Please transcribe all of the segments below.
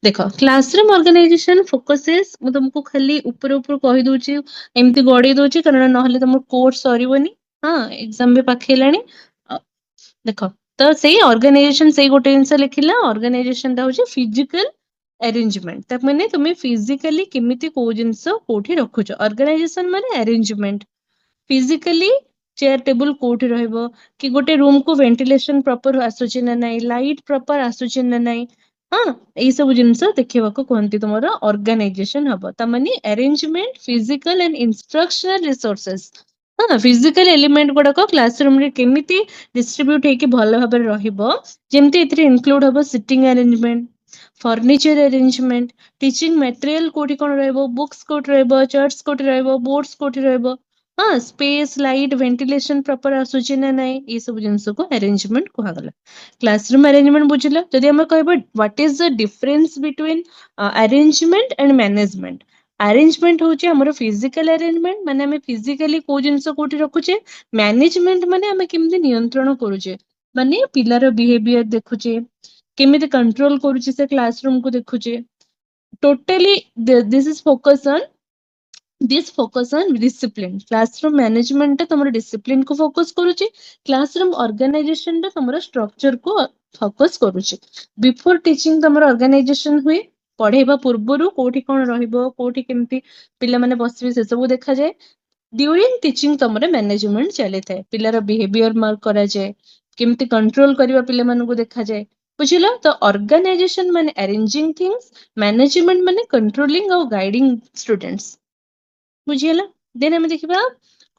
देखो classroom organisation focuses मु तुमको खाली ऊपर ऊपर कहि दोची एमती गड़ी दोची कारण नहले तुम कोर्स सरीबनी। हाँ एग्जाम भी पाखेलानी। देखो तो सेही ऑर्गेनाइजेशन सेही गोटे जिनस लिखिला ऑर्गेनाइजेशन टा होची फिजिकल अरेंजमेंट त माने तुम फिजिकली केमिति को जिनस कोठी रखुछ। ऑर्गेनाइजेशन माने अरेंजमेंट फिजिकली चेयर टेबल कोठी रहइबो कि गोटे रूम को वेंटिलेशन प्रॉपर आसुची ना नाही लाइट प्रॉपर आसुची ना नाही। हाँ एई सब जिनस देखिबाको कहंती तुमरो ऑर्गेनाइजेशन हबो त माने arrangement physical and instructional resources. हाँ फिजिकल एलिमेंट गुड़ाक क्लासरूम रे केमिति डिस्ट्रीब्यूट हेकि भल भाबे रहिबो जेमति एथिरे इंक्लूड हबो sitting arrangement furniture arrangement teaching material कोठी कोन रहइबो बुक्स कोठी रहइबो चार्ट्स कोठी रहइबो बोर्ड्स कोठी रहइबो। हाँ स्पेस लाइट वेंटिलेशन प्रॉपर आसुची ना नाही ए सब जिनस को अरेंजमेंट कहा गला। क्लासरूम अरेंजमेंट बुझिला जदि हम कहबो what is the difference between arrangement and management. Arrangement होची हमर फिजिकल अरेंजमेंट माने हमें फिजिकली को जिनस कोठी रखुचे। मैनेजमेंट माने हमें केमति नियंत्रण करूचे माने पिलार बिहेवियर देखुचे केमिति कंट्रोल करूचे से क्लासरूम को देखुचे। Totally this is focus on this focus on discipline classroom management तुम डिसिप्लिन को फोकस करुची क्लासरूम ऑर्गेनाइजेशन तुम स्ट्रक्चर को फोकस करुची। बिफोर टीचिंग तुम ऑर्गेनाइजेशन हुए पढ़ेबा पूर्वर कोठी कौन रहिबो कोठी केमती पिला माने बसिबे से सब देखा जाए। ड्यूरिंग टीचिंग तुम मैनेजमेंट चली थाए पिलार बिहेवियर मार्क करा जाए केमती कंट्रोल करबा पिला मानकु देखा जाए। बुझिलो तो ऑर्गेनाइजेशन माने अरेंजिंग थिंग्स मैनेजमेंट माने कंट्रोलिंग और गाइडिंग स्टूडेंट्स। बुझिला देन हमें देखिबा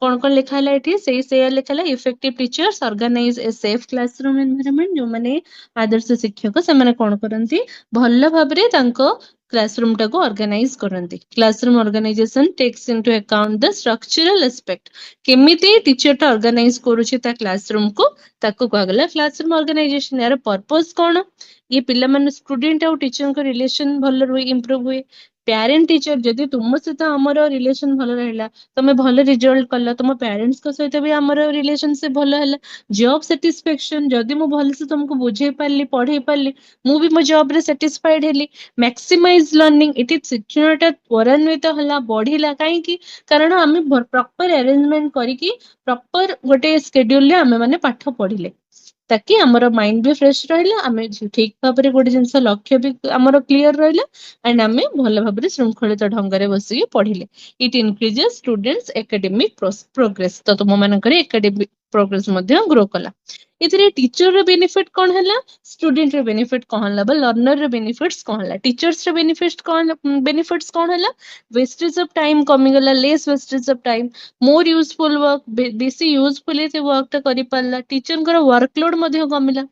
कौन कौन लिखा है एठी सेही सेया लिखा है effective teachers organise a safe classroom environment जो माने आदर्श शिक्षक से माने कोन करंती भल्ल भाबरे तांको क्लासरूम टाको ऑर्गेनाइज करंती। Classroom organisation takes into account the structural aspect केमिति टीचर टा ऑर्गेनाइज करूची ता क्लासरूम को ताको कहगला क्लासरूम ऑर्गेनाइजेशन यार पर्पस कोन ये पिला माने स्टूडेंट और टीचर को रिलेशन भल हुए इंप्रूव हुए। पेरेंट टीचर जदि तुम सहित हमर रिलेशन भल रहिला तमे भल रिजल्ट कल तुम पेरेंट्स को सहित भी हमर रिलेशनशिप भल हैला। जॉब सैटिस्फैक्शन जदि मु भल से तुमको बुझे पारली पढ़े पारली मु भी मो जॉब रे सैटिस्फाइड हेली। मैक्सिमाइज लर्निंग इट शिक्षणटा त्वरान्वित हला बढ़िला काईकी कारण आमे प्रॉपर अरेंजमेंट करिकी प्रॉपर गोटे शेड्यूल रे आमे माने पाठ पढ़िले ताकि हमर माइंड भी फ्रेश रहिला आमे ठीक भाबरे गोटे जिंस लक्ष्य भी हमर क्लियर रहिला एंड आमे भल भाबरे श्रृंखलित ढंगरे बसी पढ़िले। It increases students academic progress तो तुम मानकर एकेडमिक प्रोग्रेस मध्ये ग्रो कला। इथिरे टीचर रे बेनिफिट कोन हला स्टूडेंट रे बेनिफिट कोन हला बा लर्नर रे बेनिफिट्स कोन हला टीचर्स रे बेनिफिट्स कोन हला वेस्टेज ऑफ टाइम कमी गला less wastage of time more useful work बेसी यूजफुल से वर्क टा करि पारला टीचर कर वर्कलोड मध्ये कमिला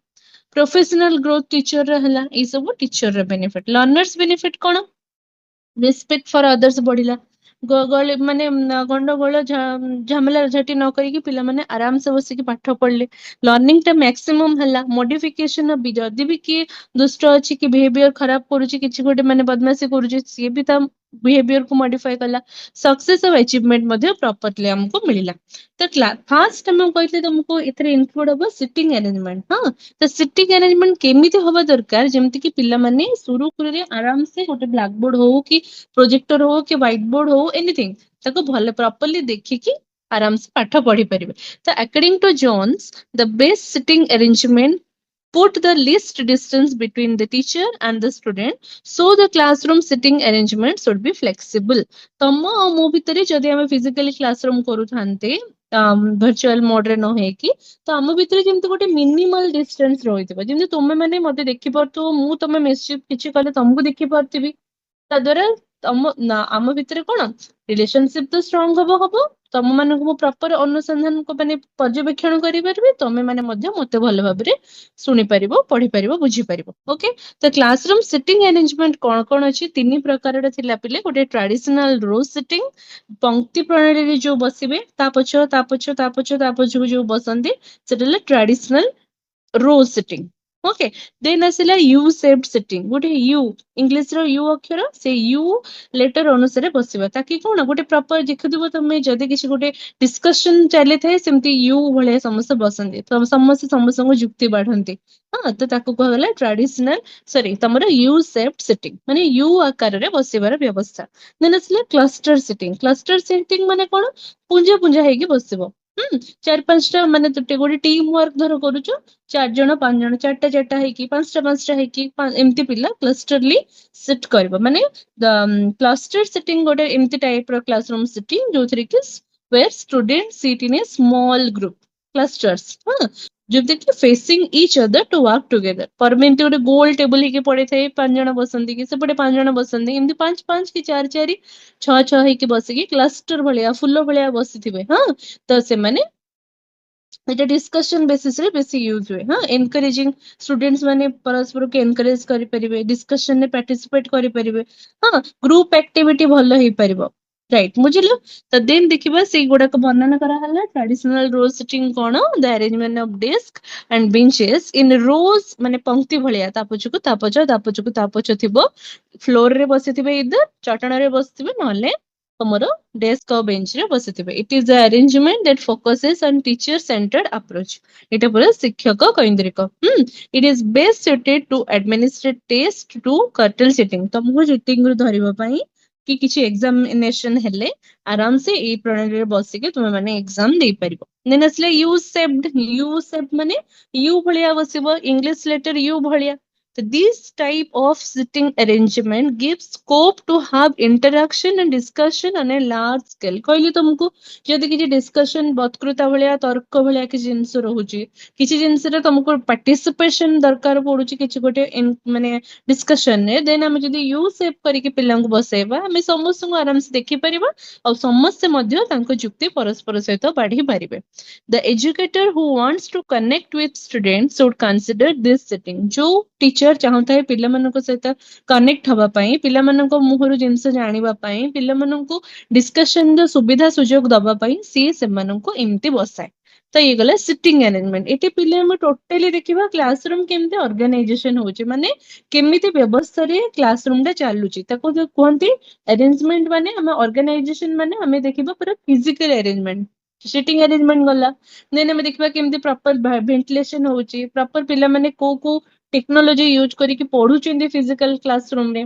प्रोफेशनल ग्रोथ टीचर रे हला ए सब टीचर रे बेनिफिट। लर्नर्स बेनिफिट कोन रेस्पेक्ट फॉर अदर्स बढ़िला गले माने गंडगोल झमेला झटी न करिकी पिला माने आराम से बसिकी पाठ पढ़ले लर्निंग टा मैक्सिमम हला मॉडिफिकेशन ऑफ जदि भी किए दुष्ट अछि कि बिहेवियर खराब करूची किछि गोटे माने बदमाशी करूची सी भी ता बिहेवियर को मॉडिफाई कला सक्सेस ऑफ अचीवमेंट मध्ये प्रॉपर्ली हमको मिलिला। तो फास्ट हम कहले तुमको इथरे इंक्लूड हो सिटिंग अरेंजमेंट। हाँ तो सिटिंग अरेंजमेंट केमिति होबा दरकार जेमति कि पिला माने सुरुखुरु रे आराम से गोटे ब्लैक बोर्ड हो कि प्रोजेक्टर हो कि व्हाइट बोर्ड हो एनीथिंग ताको भले प्रॉपर्ली देखिकी आराम से पाठ पढ़ी परिबे। तो according to Jones the best sitting arrangement put the least distance between the teacher and the student so the classroom sitting arrangement should be flexible। तम और मो भितरे जदि हम फिजिकली क्लासरूम करू थांते वर्चुअल मोड रे न हे कि तो आम भितरे जेमति गोटे मिनिमल डिस्टेंस रहितबो जेमति तुमे माने मते देखि परतो मु तमे मेसेज किछि कले तुमको देखि परतिबी ताद्वारा तम आम भितर कौन रिलेशनशिप तो स्ट्रंग हबो तम मानक मु प्रॉपर अनुसंधान को माने पर्यवेक्षण करि परबे तमे माने मध्य मते भल भाबरे सुनि परिबो पढ़ी परिबो बुझी परिबो। ओके तो क्लासरूम सिटिंग अरेंजमेंट कोन कोन अछि तीन प्रकार रे थिला पिले गोटे ट्रेडिशनल रो सिटिंग पंक्ति प्रणाली रे जो बसिबे ता पछ जो बसंदी सेटले ट्रेडिशनल रो सिटिंग। ओके देन आसला यू सेप्ड सिटिंग गोटे यू इंग्लिश रो यू अक्षर से यू लेटर अनुसार बसिबा ताकि कोन गोटे प्रॉपर देखिबो तमे जदी किसी गोटे डिस्कशन चली थाए सेमती यू भले समस्त बसंती तो समस्त समस्त को युक्ति बाढंती हां तो ताको कहला ट्रेडिशनल सॉरी तमरो यू सेप्ड सिटिंग माने यू आकार रे बसिबार व्यवस्था देन आसला क्लस्टर सिटिंग माने कोन पुंजा पुंजा हेकी बसिबो चार पांचटा माने तुटे गोटे टीम वर्क धर करूछु 4 जण 5 जण 4टा ହେଇକି 5ଟା ହେଇକି ଏମିତି ପିଲା କ୍ଲଷ୍ଟରଲି ସିଟ୍ କରିବ ମାନେ କ୍ଲଷ୍ଟର ସିଟିଂ ଗୋଟେ ଏମିତି ଟାଇପ ର କ୍ଲାସରୁମ ସିଟିଂ ଯୋଉଥିରେ କି where students sit in a small group clusters ଯେମିତି କି facing each other to work together परमे ଏମିତି ଗୋଟେ ଗୋଲ ଟେବୁଲ ହେଇକି ପଡିଥାଏ 5 ଜଣ ବସନ୍ତି କି ସେପଟେ 5 ଜଣ ବସନ୍ତି ଏମିତି 5 5 କି 4 4 6 6 ହେଇକି ବସିକି କ୍ଲଷ୍ଟର ଭଳିଆ ଫୁଲ ଭଳିଆ ବସିଥିବେ ତ ସେମାନେ এটা ডিসକସନ ବେସିସ ରେ ବେଶୀ ୟୁଜ ହୁଏ ଏନକରେଜିଂ ସ୍ଟୁଡେଣ୍ଟସ ମାନେ ପରସ୍ପରକୁ ଏନକରେଜ କରିପାରିବେ ଡିସକସନ ରେ ପାର୍ଟିସିପେଟ କରିପାରିବେ ଗ୍ରୁପ ଆକ୍ଟିଭିଟି ଭଲ ହେଇପାରିବ ରାଇଟ ବୁଝିଲ ତ ଦେନ୍ ଦେଖିବା ସେଇଗୁଡାକ ବର୍ଣ୍ଣନା କରାହେଲା ଟ୍ରାଡିସନାଲ ରୋ ସିଟିଂ କଣ ଦ ଆରେଞ୍ଜମେଣ୍ଟ ଅଫ ଡେସ୍କ ଆଣ୍ଡ ବେଞ୍ଚେସ୍ ଇନ ରୋଜ ମାନେ ପଂକ୍ତି ଭଳିଆ ତା ପଛକୁ ତା ପଛ ତା ପଛକୁ ତା ପଛ ଥିବ ଫ୍ଲୋର ରେ ବସିଥିବେ ଇଦର ଚଟାଣରେ ବସିଥିବେ ନହେଲେ ତମର ଡେସ୍କ ଆଉ ବେଞ୍ଚ ରେ ବସିଥିବେ it is the arrangement that focuses on teacher centred approach ଏଇଟା ପୁରା ଶିକ୍ଷକ କୈନ୍ଦ୍ରିକ it is best suited to administrate test to curtail sitting ତମକୁ ସିଟିଂ ରୁ ଧରିବା ପାଇଁ କି କିଛି ଏକ୍ସାମିନେସନ ହେଲେ ଆରାମସେ ଏଇ ପ୍ରଣାଳୀରେ ବସିକି ତୁମେ ମାନେ ଏକ୍ସାମ ଦେଇପାରିବ ଦେନ୍ ଆସିଲେ ୟୁ ସେପ୍ଟ ମାନେ ୟୁ ଭଳିଆ ବସିବ ଇଂଲିଶ ଲେଟର ୟୁ ଭଳିଆ So this type of sitting arrangement gives scope to have interaction and discussion on a large scale. କହିଲି ତମକୁ ଯଦି କିଛି discussion ବକ୍ତୃତା ଭଳିଆ ତର୍କ ଭଳିଆ କିଛି ଜିନିଷ ରହୁଛି କିଛି ଜିନିଷରେ ତମକୁ ପାର୍ଟିସିପେସନ ଦରକାର ପଡୁଛି କିଛି ଗୋଟେ ମାନେ discussion ରେ ଦେନ୍ ଆମେ ଯଦି ୟୁ ସେପ୍ କରିକି ପିଲାଙ୍କୁ ବସେଇବା ଆମେ ସମସ୍ତଙ୍କୁ ଆରାମସେ ଦେଖିପାରିବା ଆଉ ସମସ୍ତେ ମଧ୍ୟ ତାଙ୍କ ଯୁକ୍ତି ପରସ୍ପର ସହିତ ବାଢି ପାରିବେ The educator who wants to connect with students should consider this setting. ଯୋଉ ଟିଚର ଚାହୁଁଥାଏ ପିଲାମାନଙ୍କ ସହିତ କନେକ୍ଟ ହବା ପାଇଁ ପିଲାମାନଙ୍କ ମୁହଁରୁ ଜିନିଷ ଜାଣିବା ପାଇଁ ପିଲାମାନଙ୍କୁ ଡିସ୍କସନ ର ସୁବିଧା ସୁଯୋଗ ଦବା ପାଇଁ ସିଏ ସେମାନଙ୍କୁ ଏମିତି ବସାଏ ତ ଇଏ ଗଲା ସିଟିଂ ଆରେଞ୍ଜମେଣ୍ଟ ଏଠି ପିଲା ଆମେ ଟୋଟାଲି ଦେଖିବା କ୍ଲାସରୁମ କେମିତି ଅର୍ଗାନାଇଜେସନ ହଉଛି ମାନେ କେମିତି ବ୍ୟବସ୍ଥାରେ କ୍ଲାସରୁମ ଟା ଚାଲୁଛି ତାକୁ ଯୋଉ କୁହନ୍ତି ଆରେଞ୍ଜମେଣ୍ଟ ମାନେ ଆମେ ଅର୍ଗାନାଇଜେସନ ମାନେ ଆମେ ଦେଖିବା ପୁରା ଫିଜିକାଲ ଆରେଞ୍ଜମେଣ୍ଟ ସିଟିଂ ଆରେଞ୍ଜମେଣ୍ଟ ଗଲା ଦେନ୍ ଆମେ ଦେଖିବା କେମିତି ପ୍ରପର ଭେଣ୍ଟିଲେସନ ହଉଛି ପ୍ରପର ପିଲାମାନେ କୋଉ କୋଉ ଟେକ୍ନୋଲୋଜି ୟୁଜ କରିକି ପଢୁଛନ୍ତି ଫିଜିକାଲ କ୍ଲାସ ରୁମ ରେ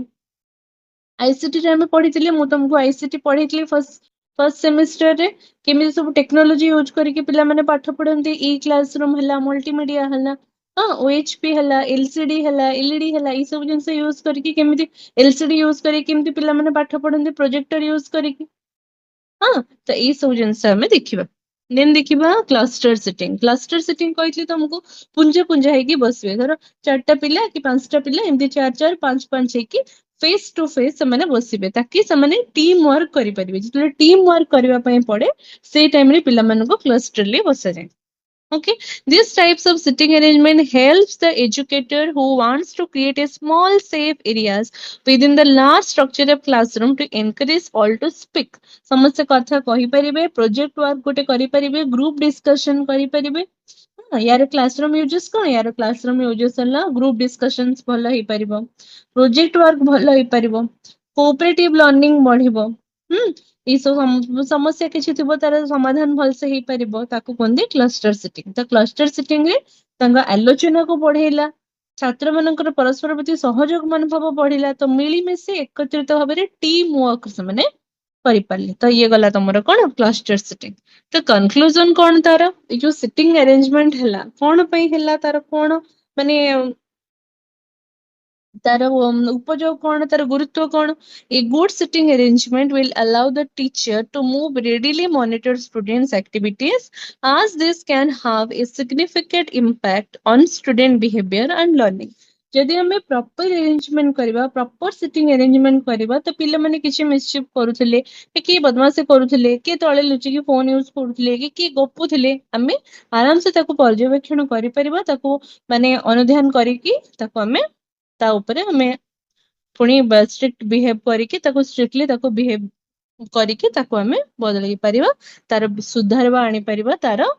आईसीटी ରେ ଆମେ ପଢିଥିଲେ ମୁଁ ତମକୁ ଆଇସିଟି ପଢେଇଥିଲି ଫର୍ଷ୍ଟ ସେମିଷ୍ଟରରେ କେମିତି ସବୁ ଟେକ୍ନୋଲୋଜି ୟୁଜ କରିକି ପିଲାମାନେ ପାଠ ପଢନ୍ତି ଇ କ୍ଲାସ ରୁମ ହେଲା ମଲ୍ଟିମିଡିଆ ହେଲା ଓଏଚପି ହେଲା ଏଲସିଡି ହେଲା ଏଲଇଡି ହେଲା ଏଇ ସବୁ ଜିନିଷ ୟୁଜ କରିକି କେମିତି ଏଲସିଡି ୟୁଜ କରିକି କେମିତି ପିଲାମାନେ ପାଠ ପଢନ୍ତି ପ୍ରୋଜେକ୍ଟର ୟୁଜ କରିକି ତ ଏଇ ସବୁ ଜିନିଷ ଆମେ ଦେଖିବା ଦେନ୍ ଦେଖିବା କ୍ଲଷ୍ଟର ସିଟିଂ କହିଥିଲି ତମକୁ ପୁଞ୍ଜ ପୁଞ୍ଜ ହେଇକି ବସିବେ ଧର 4ଟା ପିଲା କି 5ଟା ପିଲା ଏମିତି 4 4 5 5 ହେଇକି ଫେସ୍ ଟୁ ଫେସ୍ ସେମାନେ ବସିବେ ତାକି ସେମାନେ ଟିମ୍ ୱାର୍କ କରିପାରିବେ ଯେତେବେଳେ ଟିମ୍ ୱାର୍କ କରିବା ପାଇଁ ପଡେ ସେଇ ଟାଇମରେ ପିଲାମାନଙ୍କୁ କ୍ଲଷ୍ଟରଲି ବସାଯାଏ Okay, these types of sitting arrangement helps the educator who wants to create a small safe areas within the large structure of classroom to encourage all to speak. ସମସ୍ତେ କଥା କହିପାରିବେ ପ୍ରୋଜେକ୍ଟ ୱାର୍କ ଗୋଟେ କରିପାରିବେ ଗ୍ରୁପ ଡିସ୍କସନ କରିପାରିବେ ୟାର classroom uses କଣ ୟାର classroom uses ହେଲା ଗ୍ରୁପ ଡିସ୍କସନ ଭଲ ହେଇପାରିବ ପ୍ରୋଜେକ୍ଟ ୱାର୍କ ଭଲ ହେଇପାରିବ କୋଅପରେଟିଭ ଲର୍ଣ୍ଣିଂ ବଢିବ ଏଇ ସବୁ ସମସ୍ୟା କିଛି ଥିବ ତାର ସମାଧାନ ଭଲସେ ହେଇପାରିବ ତାକୁ କୁହନ୍ତି କ୍ଲଷ୍ଟର ସିଟିଂ ତ କ୍ଲଷ୍ଟର ସିଟିଂ ରେ ତାଙ୍କ ଆଲୋଚନାକୁ ବଢେଇଲା ଛାତ୍ର ମାନଙ୍କର ପରସ୍ପର ପ୍ରତି ସହଯୋଗ ମନୋଭାବ ବଢିଲା ତ ମିଳିମିଶି ଏକତ୍ରିତ ଭାବରେ ଟିମ୍ ୱାର୍କ ସେମାନେ କରିପାରିଲେ ତ ଇଏ ଗଲା ତମର କଣ କ୍ଲଷ୍ଟର ସିଟିଂ ତ କନକ୍ଲୁଜନ କଣ ତାର ଏଇ ଯୋଉ ସିଟିଂ ଆରେଞ୍ଜମେଣ୍ଟ ହେଲା କଣ ପାଇଁ ହେଲା ତାର କଣ ମାନେ ତାର ଉପଯୋଗ କଣ ତାର ଗୁରୁତ୍ୱ କଣ A good sitting arrangement will allow the teacher to move readily monitor students activities as this can have a significant impact on student behavior and learning ଯଦି ଆମେ ପ୍ରପର ଆରେଞ୍ଜମେଣ୍ଟ କରିବା ପ୍ରପର ସିଟିଂ ଆରେଞ୍ଜମେଣ୍ଟ କରିବା ତ ପିଲାମାନେ କିଛି ମିସଚିଫ କରୁଥିଲେ କିଏ ବଦମାସି କରୁଥିଲେ କିଏ ତଳେ ଲୁଚିକି ଫୋନ ୟୁଜ କରୁଥିଲେ କିଏ ଗପୁଥିଲେ ଆମେ ଆରାମସେ ତାକୁ ପର୍ଯ୍ୟବେକ୍ଷଣ କରିପାରିବା ତାକୁ ମାନେ ଅନୁଧ୍ୟାନ କରିକି ତାକୁ ଆମେ ତା ଉପରେ ଆମେ ପୁଣି ଷ୍ଟ୍ରିକ୍ଟ ବିହେଭ କରିକି ତାକୁ ଷ୍ଟ୍ରିକ୍ଟଲି ତାକୁ ବିହେଭ କରିକି ତାକୁ ଆମେ ବଦଳେଇ ପାରିବା ତାର ସୁଧାର ଆଣିପାରିବା ତାର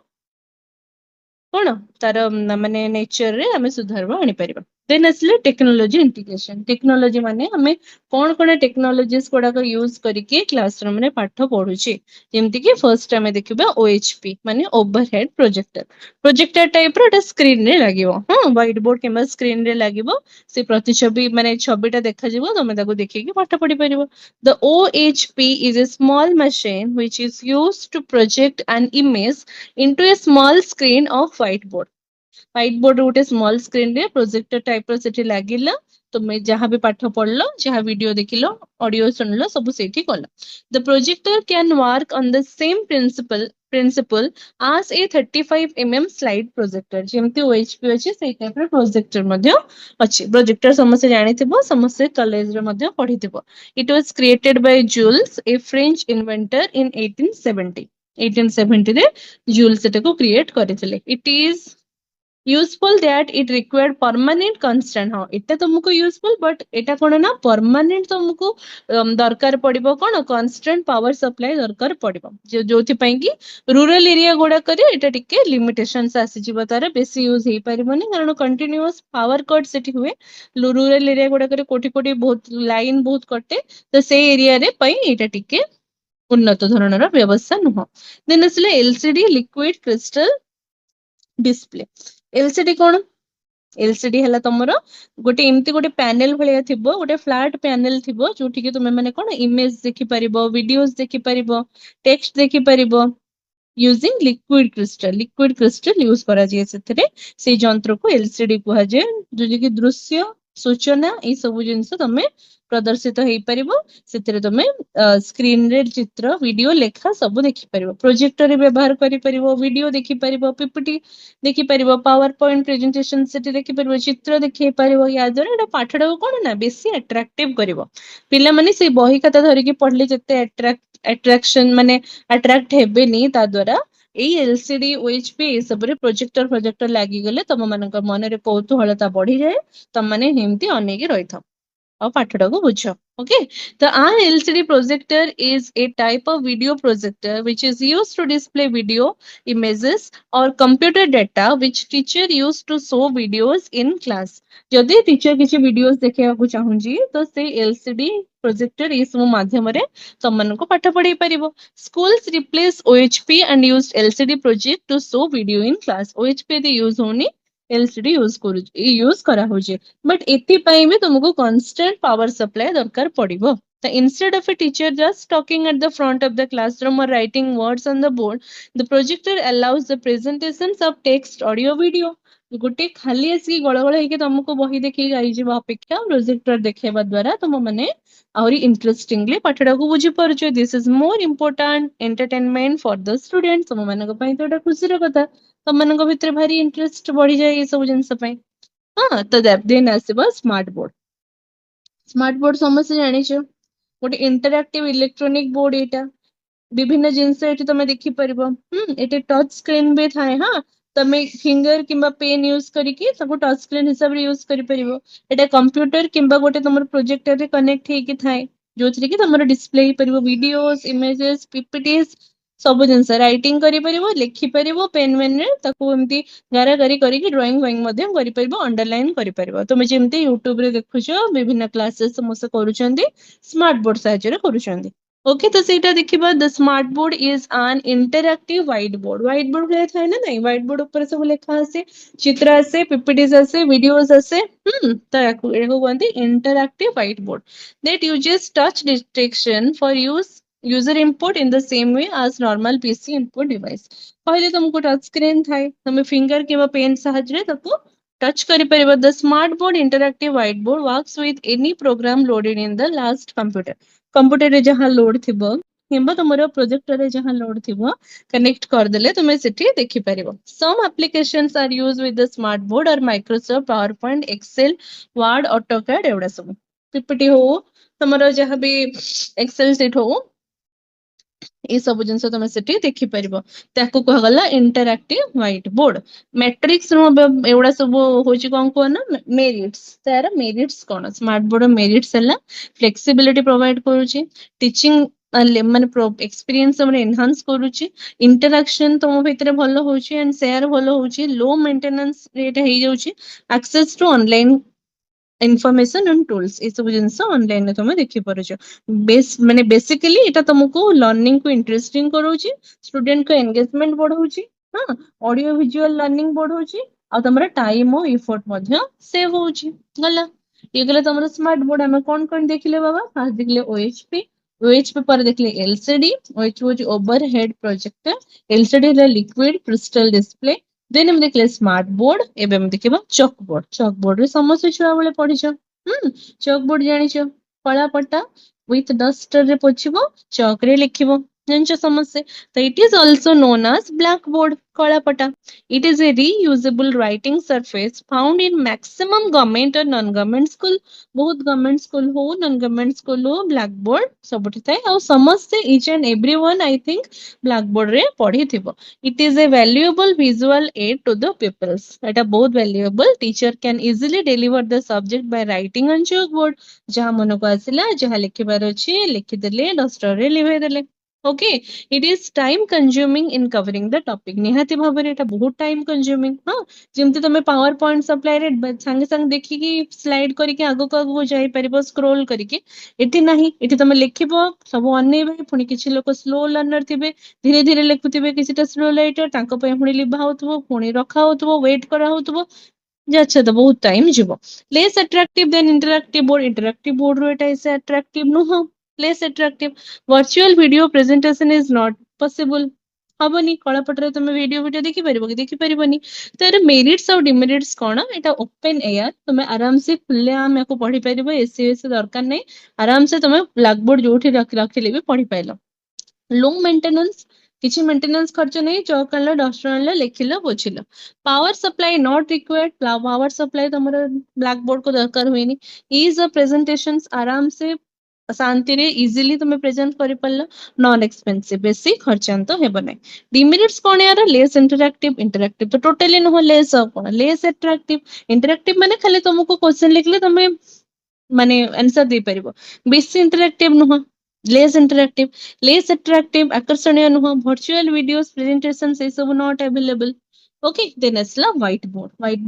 कौन तार माने नेचर रे आमे सुधार आनी परिबा देन असले टेक्नोलॉजी इंटीग्रेशन टेक्नोलॉजी माने हमें कौन टेक्नोलॉजीज गुड़ाक यूज करके क्लासरूम रे पाठ पढ़ुचे जेमति कि फर्स्ट आमे देखिबा ओएचपी माने ओवरहेड प्रोजेक्टर प्रोजेक्टर टाइप रो स्क्रीन रे लागिवो हां व्हाइट बोर्ड केमा स्क्रीन रे लागिवो से प्रतिछवि माने छविटा देखा जिवो तमे ताको देखि कि पाठ पढ़ी परिबो the OHP is a small machine which is used to project an image into a small screen of whiteboard white board गोटे स्मॉल स्क्रीन रे प्रोजेक्टर टाइप रो सेठी लागिला तुमे जहां भी पाठ पढ़लो जहां वीडियो देखिलो ऑडियो सुनलो सब सेठी कला the projector can work on the same principle as a 35 slide projector जेमती ओएचपी अछि सेही टाइप रो प्रोजेक्टर मध्ये अछि प्रोजेक्टर समस्त जानिथिबो समस्त कॉलेज रे मध्ये पढिथिबो it was created by Jules a French inventor in 1870 1870 रे जूल्स एटाको क्रिएट करथिले it is useful that it required permanent constant हाँ एटा तुमको यूजफुल बट एटा कोन ना परमानेंट तुमको दरकार पड़िबो कोन कांस्टेंट पावर सप्लाई दरकार पड़िबो जोथि पई कि रूरल एरिया गुडा करे एटा टिके लिमिटेशंस आसी जिवो तार बेसी यूज हे परिबोनी कारण कंटीन्यूअस पावर कट सेठी हुए रूरल एरिया गुडा करे कोठी कोठी बहुत लाइन बहुत कटे तो से एरिया रे पई एटा टिके उन्नत धरणर व्यवस्था नुह देन असले LCD liquid crystal display LCD कौन एलसीडी है तुमर गोटे एमती गोटे पैनल भाया थी गोटे फ्लैट पैनल थी जो तुम मैंने कौन इमेज देखिपर वीडियोस देखिपर टेक्स्ट देखिपर यूजिंग लिक्विड क्रिस्टल यूज करा जाए से जंत्र को एलसीडी कह जाए जो कि दृश्य सूचना ये सब जिनस तुम प्रदर्शित हो पारिबो सेतिरे तुमे स्क्रीन रे चित्र वीडियो लेखा सब देखि परिबो प्रोजेक्टर रे व्यवहार करि परिबो वीडियो देखि परिबो पीपीटी देखि परिबो पावर पॉइंट प्रेजेंटेशन सेति देखि परिबो चित्र देखि परिबो या द्वारा एटा पाठडा को कोन ना बेसी अट्रैक्टिव करिवो पिला माने से बही खाता धरि कि पढले जते अट्रैक्शन माने अट्रैक्ट हेबेनी ता द्वारा एई एलसीडी ओएचपी ए सब रे प्रोजेक्टर लागि गले तम मानक मन रे कौतूहलता बढ़ी जाए तम माने हेमती अनेकी रहिथा और पाठटा को बुझ okay the LCD projector is a type of video projector which is used to display video images or computer data which teacher used to show videos in class जदि टीचर किसी वीडियोस देखिया को चाहूजी तो से एलसीडी प्रोजेक्टर इस माध्यम रे तमन को पाठ पढ़ाई परिबो schools replace OHP and used LCD project to show video in class OHP they use होनी एलसीडी यूज करा होजे बट एति पई भी तुमको कांस्टेंट पावर सप्लाई दरकार पड़िबो तो instead of a teacher just talking at the front of the classroom or writing words on the board the projector allows the presentations of text audio video गोटे खाली आसी गळगळ हेके तुमको बही देखि जाई जेबा अपेक्षा प्रोजेक्टर देखेबा द्वारा तुम माने आउरी इंटरेस्टिंगली पाठडा को बुझी परछो this is more important entertainment for the student तुम मानक पई तो एटा खुशीर कथा तुम मानक भितर भारी इंटरेस्ट बढ़ी जाए ये सब जिंस पई हां तो देन आसीबा स्मार्ट बोर्ड समस्त जानिछो गोटे इंटरैक्टिव इलेक्ट्रॉनिक बोर्ड एटा विभिन्न जिनस एठी तमे देखि परबो एटे टच स्क्रीन भी थाए हां तमे फिंगर किंबा पेन यूज करिकि ताको टच स्क्रीन हिसाब रे यूज करि परिबो एटा कंप्यूटर किंबा गोटे तमर प्रोजेक्टर रे कनेक्ट हे कि थाए जोथि कि तमर डिस्प्ले परिबो वीडियोस इमेजेस पीपीटीस सब जिनस राइटिंग करि परिबो लिखि परिबो पेन मेन रे ताको एमती गारागारी करिकि ड्राइंग वाइंग मध्ये करि परिबो अंडरलाइन करि परिबो तमे जेमती यूट्यूब रे देखुछो विभिन्न क्लासेस समस्त करूछंदी स्मार्ट बोर्ड साहाय्य रे करूछंदी ओके तो सेटा देखिबा the smart board is an interactive white board भले थाए ना नहीं व्हाइट बोर्ड ऊपर सब लिखा आसे चित्र आसे पीपीटीज आसे वीडियोस आसे तो एको कहंती interactive white board that uses touch detection for user input in the same way as normal PC input device पहले तुमको टच स्क्रीन थाए तुम फिंगर किबा पेन सहाय्य रे ताको टच करि परिबो the smart board interactive white board works with any program loaded in the last computer रे जहां लोड थिबो किंबा तुमरो प्रोजेक्टर रे जहां लोड थिबो कनेक्ट कर देले तुमे सेठी देखि परिबो some applications are used with the smart board और Microsoft PowerPoint Excel Word AutoCAD एवडा सब पीपीटी हो तुमरो जहां भी एक्सेल शीट हो ये सब जिनस तुम सेठी देखि परिबो ताको कहगला इंटरैक्टिव व्हाइट बोर्ड मैट्रिक्स एवडा सब होची कोन को ना मेरिट्स तार मेरिट्स कोन स्मार्ट बोर्ड मेरिट्स हला फ्लेक्सिबिलिटी प्रोवाइड करूची टीचिंग ମାନେ एक्सपीरियंस हमरे एनहांस करूची इंटरेक्शन तुम भितरे भलो होची एंड शेयर भलो होची लो मेंटेनेंस रेट हे जाउची access to online information and tools ये सब जिनस ऑनलाइन तुम देखि पारुछ बेस माने बेसिकली एटा तुमको लर्निंग को इंटरेस्टिंग करूची स्टूडेंट को एंगेजमेंट बढ़ाउची हां ऑडियो विजुअल लर्निंग बढ़ाउची आ तमरा टाइम और एफर्ट मध्य सेव होची गला ये गला तमरा स्मार्ट बोर्ड हम कोन देखिले बाबा फर्स्ट देखिले ओएचपी ओएचपी पर देखिले LCD which was overhead projector LCD रे लिक्विड क्रिस्टल डिस्प्ले देन हम देखले स्मार्ट बोर्ड एबे हम देखिबा चॉक बोर्ड रे समस्त छुआ बेले पढिछ चॉक बोर्ड जानिछ कला पट्टा विथ डस्टर रे पोछिबो चॉक रे लिखिबो जानिछ समस्या तो it is also known as blackboard कला पट्टा it is a reusable writing surface found in maximum government or non government school बहुत गवर्नमेंट स्कूल हो नॉन गवर्नमेंट स्कूल हो ब्लैक बोर्ड सबठी थाए आ समस्त each and everyone I think black board रे पढ़ी थिबो it is a valuable visual aid to the pupils एटा बहुत valuable teacher can easily deliver the subject by writing on chalkboard जहा मन को आसिला जहा लिखिबार अछि लिखि देले डस्टर रे लिभे देले okay it is time consuming in covering the topic निहाती भाबरे एटा बहुत टाइम कंज्यूमिंग हां जेमति तमे पावर पॉइंट सप्लाई रे संगे संग देखि कि स्लाइड करिके आगो को जाई परिबो स्क्रॉल करिके एठी नाही एठी तमे लिखिबो सब अनेबे पुनी किछि लोक स्लो लर्नर थिबे धीरे धीरे लिखुथिबे किछिटा स्लो राइटर तांको पे पुनी लिभा होतबो पुनी रखा होतबो वेट करा होतबो जे अच्छा तो बहुत टाइम जीवो less attractive than interactive board रो एटा इसे attractive no less attractive virtual video presentation is not possible हबनी कଳାପଟରେ ତମେ ଭିडिଓ देखि परिबो कि देखि परिबोनी तर मेरिट्स और डिमेरिट्स कोन एटा ओपन एयर तमे आराम से खुले आम याको पढी परिबो एसएस दरकार नै आराम से तमे ब्लैक बोर्ड जोठी रखिले भी पढी पाइलो लो मेंटेनेंस किछि मेंटेनेंस खर्च नहीं चौक आनला डस्टर आनला लिखिलो पोछिलो power supply not required power supply तमरो ब्लैक बोर्ड को दरकार हुएनी इज अ प्रेजेंटेशंस आराम से शांति रे इजीली तुम प्रेजेंट करि पल्ला नॉन एक्सपेंसिव बेसी खर्चांत हेबो नै डिमेरिट्स कोन यार लेस इंटरैक्टिव तो टोटली न हो लेस कोन लेस इंटरैक्टिव माने खाली तुमको क्वेश्चन लिखले तुम माने आंसर दे परिबो बेसी इंटरैक्टिव नुह लेस अट्रैक्टिव आकर्षणीय नुह वर्चुअल वीडियोस प्रेजेंटेशन से सब नॉट अवेलेबल ओके देन असला व्हाइट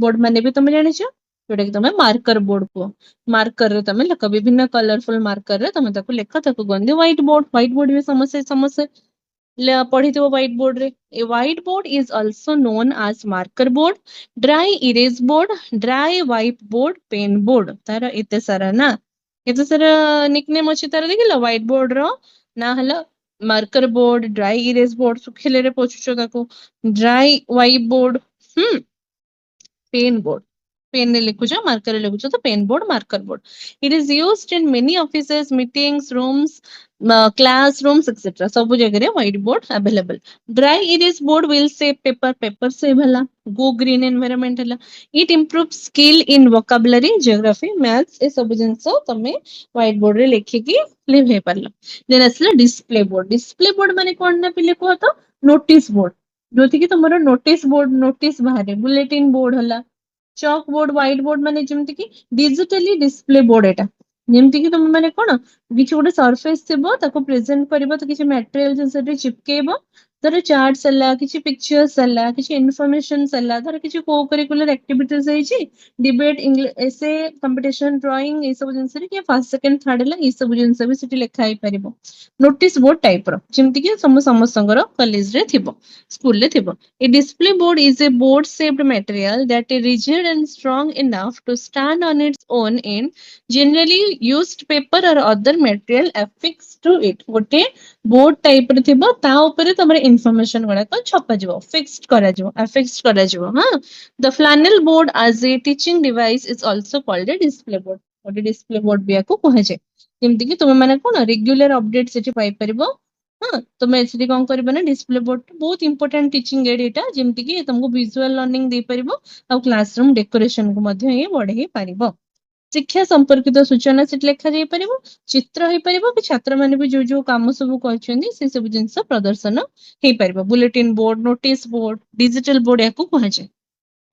बोर्ड माने भी तुम जानि छ जोटा कि तुम मार्कर बोर्ड को मार्कर रे तुम लेख विभिन्न कलरफुल मार्कर रे तुम ताको लेख ताको गंदी व्हाइट बोर्ड भी समस्या पढ़िथिबो व्हाइट बोर्ड रे a white board is also known as marker board dry erase board dry white board pen board तार एते सारा ना एते सारा निकनेम अछि तार देखिलो व्हाइट बोर्ड रो ना हला marker board dry erase board सुखिले रे पोछुचो ताको dry white board pen board pen ने लिखुछ मार्कर रे लिखुछ तो pen board marker board it is used in many offices meetings rooms classrooms etcetera सब जगह रे white board available dry erase board will save paper से भला गो ग्रीन एनवायरनमेंट हला it improve skill in vocabulary geography maths ए सब जिंस तमे व्हाइट बोर्ड रे लिखि कि लिव हे परला देन असला डिस्प्ले बोर्ड माने कोन ना पिले को तो नोटिस बोर्ड जोथि कि तुमरो नोटिस बोर्ड नोटिस बाहरे बुलेटिन बोर्ड हला चॉक बोर्ड व्हाइट बोर्ड माने जेमति कि डिजिटली डिस्प्ले बोर्ड एटा जेमति कि तुम माने कोन किछि गोटे सरफेस थिबो ताको प्रेजेंट करबो तो किछि मटेरियल जिंस रे चिपकेबो धर चार्ट्स हला किछि पिक्चर्स हला किछि इन्फॉर्मेशंस हला धर किछि को करिकुलर एक्टिविटीज हेछि debate English essay competition drawing ए सब जिंस रे कि फर्स्ट सेकंड थर्ड हला ए सब जिंस भी सिटी लेखा ही परिबो नोटिस बोर्ड टाइप रो जेमति कि समस्तंगर कॉलेज रे थिबो स्कूल रे थिबो A display board is a board-shaped material that is rigid and strong enough to stand on its own end. Generally, used paper or other material affixed to it. गोटे board type रे थिबो ता ऊपर तमरे information गुडा को छपा जिवो fixed करा जिवो अफिक्स्ड करा जिवो हां the flannel board as a teaching device is also called a display board गोटे डिस्प्ले बोर्ड बिया को कहे जे जेमति कि तुम माने कोन रेगुलर अपडेट सेठी पाई परिबो हाँ तुम एचडी कौन करबो ना डिस्प्ले बोर्ड बहुत इंपोर्टेंट टीचिंग एड एटा जेमति कि तुमको visual learning they परिबो uh classroom decoration को मध्य ये बढ़े परिबो शिक्षा संपर्कित सूचना सेट लेखा जाई परिबो चित्र हे परिबो कि छात्र माने भी जो जो काम सब करछन्ती से सब जिंस प्रदर्शन हे परिबो bulletin board notice board digital board याको कहा जाय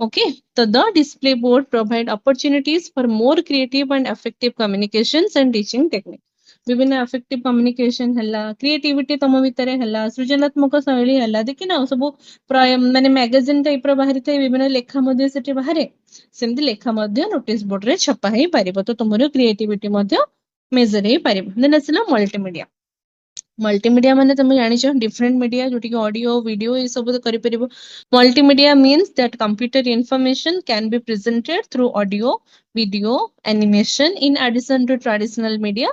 okay so the display board provide opportunities for more creative and effective communications and teaching technique विभिन्न अफेक्टिव कम्युनिकेशन हला, क्रिएटिविटी तुम भितर हला, सृजनात्मक शैली हला, देखि ना सब माने मैगजीन टाइप रो बाहरी थे विभिन्न लेखा मध्ये सेठी बाहरे सेमति लेखा मध्ये नोटिस बोर्ड रे छपा हे पारिबो तो तुमरो क्रिएटिविटी मध्ये मेजर हे पारिबो। देन आसला मल्टीमीडिया। मल्टीमीडिया माने तुम जानिछ डिफरेंट मीडिया जोटी कि ऑडियो वीडियो ये सब करि परिबो। Multimedia means that computer information can be presented through audio video animation in addition to traditional media.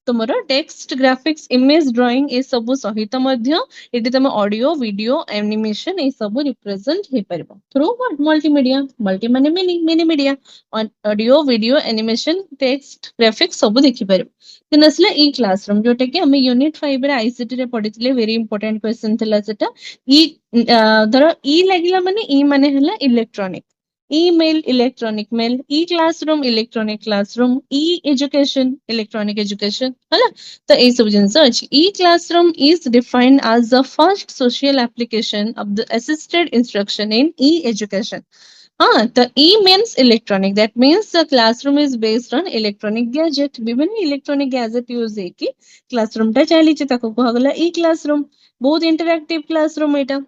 तुमरो टेक्स्ट ग्राफिक्स इमेज ड्राइंग ए सब सहित मध्य एटी तुम ऑडियो वीडियो एनिमेशन ए सब रिप्रेजेंट हे परिबो थ्रू व्हाट मल्टीमीडिया। मल्टी माने many media audio video animation text graphics सब देखि परिबो। देन आसला ई क्लासरूम जोटा कि हम यूनिट 5 रे आईसीटी रे पढितले वेरी इंपोर्टेंट क्वेश्चन थिला सेटा। ई धर ई लागिला माने ई माने हला electronic, email electronic mail, E classroom electronic classroom, E education electronic education हला। तो ए सब जिंस अछि। E classroom is defined as the first social application of the assisted instruction in E education. हाँ तो E means electronic, that means the classroom is based on electronic gadget. विभिन्न electronic gadget use हेकी classroom टा चली ताको कहगला E classroom. बहुत interactive classroom एटा।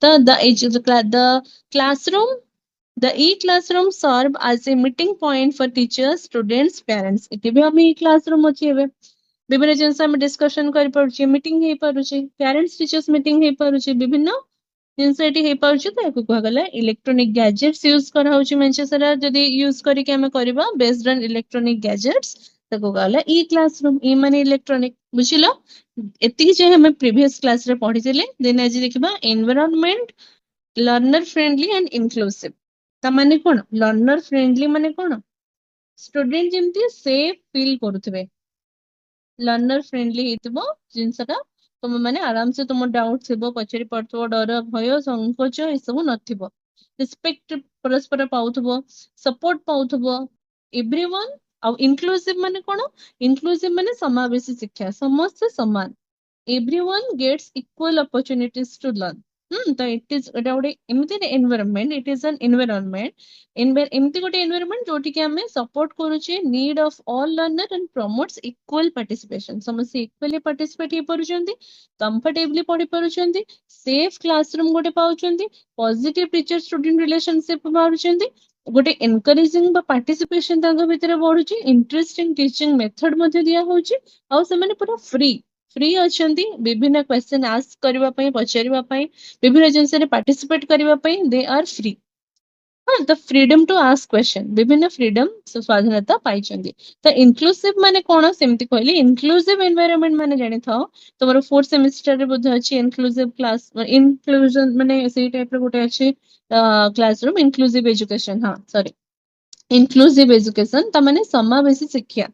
तो the classroom the e-classroom serve as a meeting point for teachers, students, parents. इति भी हम e-classroom अछि एबे विभिन्न जिनस हम डिस्कशन करि परुछि, मीटिंग हे परुछि, पेरेंट्स टीचर्स मीटिंग हे परुछि, विभिन्न जिनस एटी हे परुछि त एको कहगला इलेक्ट्रॉनिक गैजेट्स यूज करा होछि मेंचे सारा जदी यूज करि के हम करबा बेस्ड ऑन इलेक्ट्रॉनिक गैजेट्स तको कहला ई क्लासरूम। ई माने इलेक्ट्रॉनिक बुझिलो। एति जे हम प्रीवियस क्लास रे पढिथिले। देन आज देखिबा environment learner friendly and inclusive. ता माने कोन लर्नर फ्रेंडली माने कोन स्टूडेंट जेमती सेफ फील करूथबे, लर्नर फ्रेंडली हेतबो जिंसटा तुम माने आराम से तुम डाउट थिबो पचरी पड़थबो, डर भय संकोच ए सब नथिबो, रिस्पेक्ट परस्पर पाउथबो, सपोर्ट पाउथबो एवरीवन। और इंक्लूसिव माने कोन इंक्लूसिव माने समावेशी शिक्षा, समस्त समान, everyone gets equal opportunities to learn. तो it is एटा गोटे एमिति environment, it is an environment एमिति गोटे एनवायरनमेंट जोटी कि हमें सपोर्ट करूचे need of all learner and promotes equal participation. समस्त इक्वली पार्टिसिपेट हे परुचंती, कंफर्टेबली पढी परुचंती, सेफ क्लासरूम गोटे पाउचंती, पॉजिटिव टीचर स्टूडेंट रिलेशनशिप पाउचंती, गोटे एनकरेजिंग बा पार्टिसिपेशन तांको भितरे बढ़ुची, इंटरेस्टिंग टीचिंग मेथड मध्ये दिया होची, आ से माने पूरा फ्री अछंती विभिन्न क्वेश्चन आस्क करबा पई, पचारिबा पई, विभिन्न जिनस रे पार्टिसिपेट करबा पई दे आर फ्री। हाँ the freedom to ask question, विभिन्न फ्रीडम स्वाधीनता पाइछंती। तो इंक्लूसिव माने कोन सेमति कहली इंक्लूसिव एनवायरनमेंट माने जानि थाओ तमरो फोर्थ सेमेस्टर रे बुझ अछि इंक्लूसिव क्लास इंक्लूजन माने सेही टाइप रे गोटे अछि क्लासरूम इंक्लूसिव एजुकेशन। हाँ सॉरी इंक्लूसिव एजुकेशन त माने समावेशी शिक्षा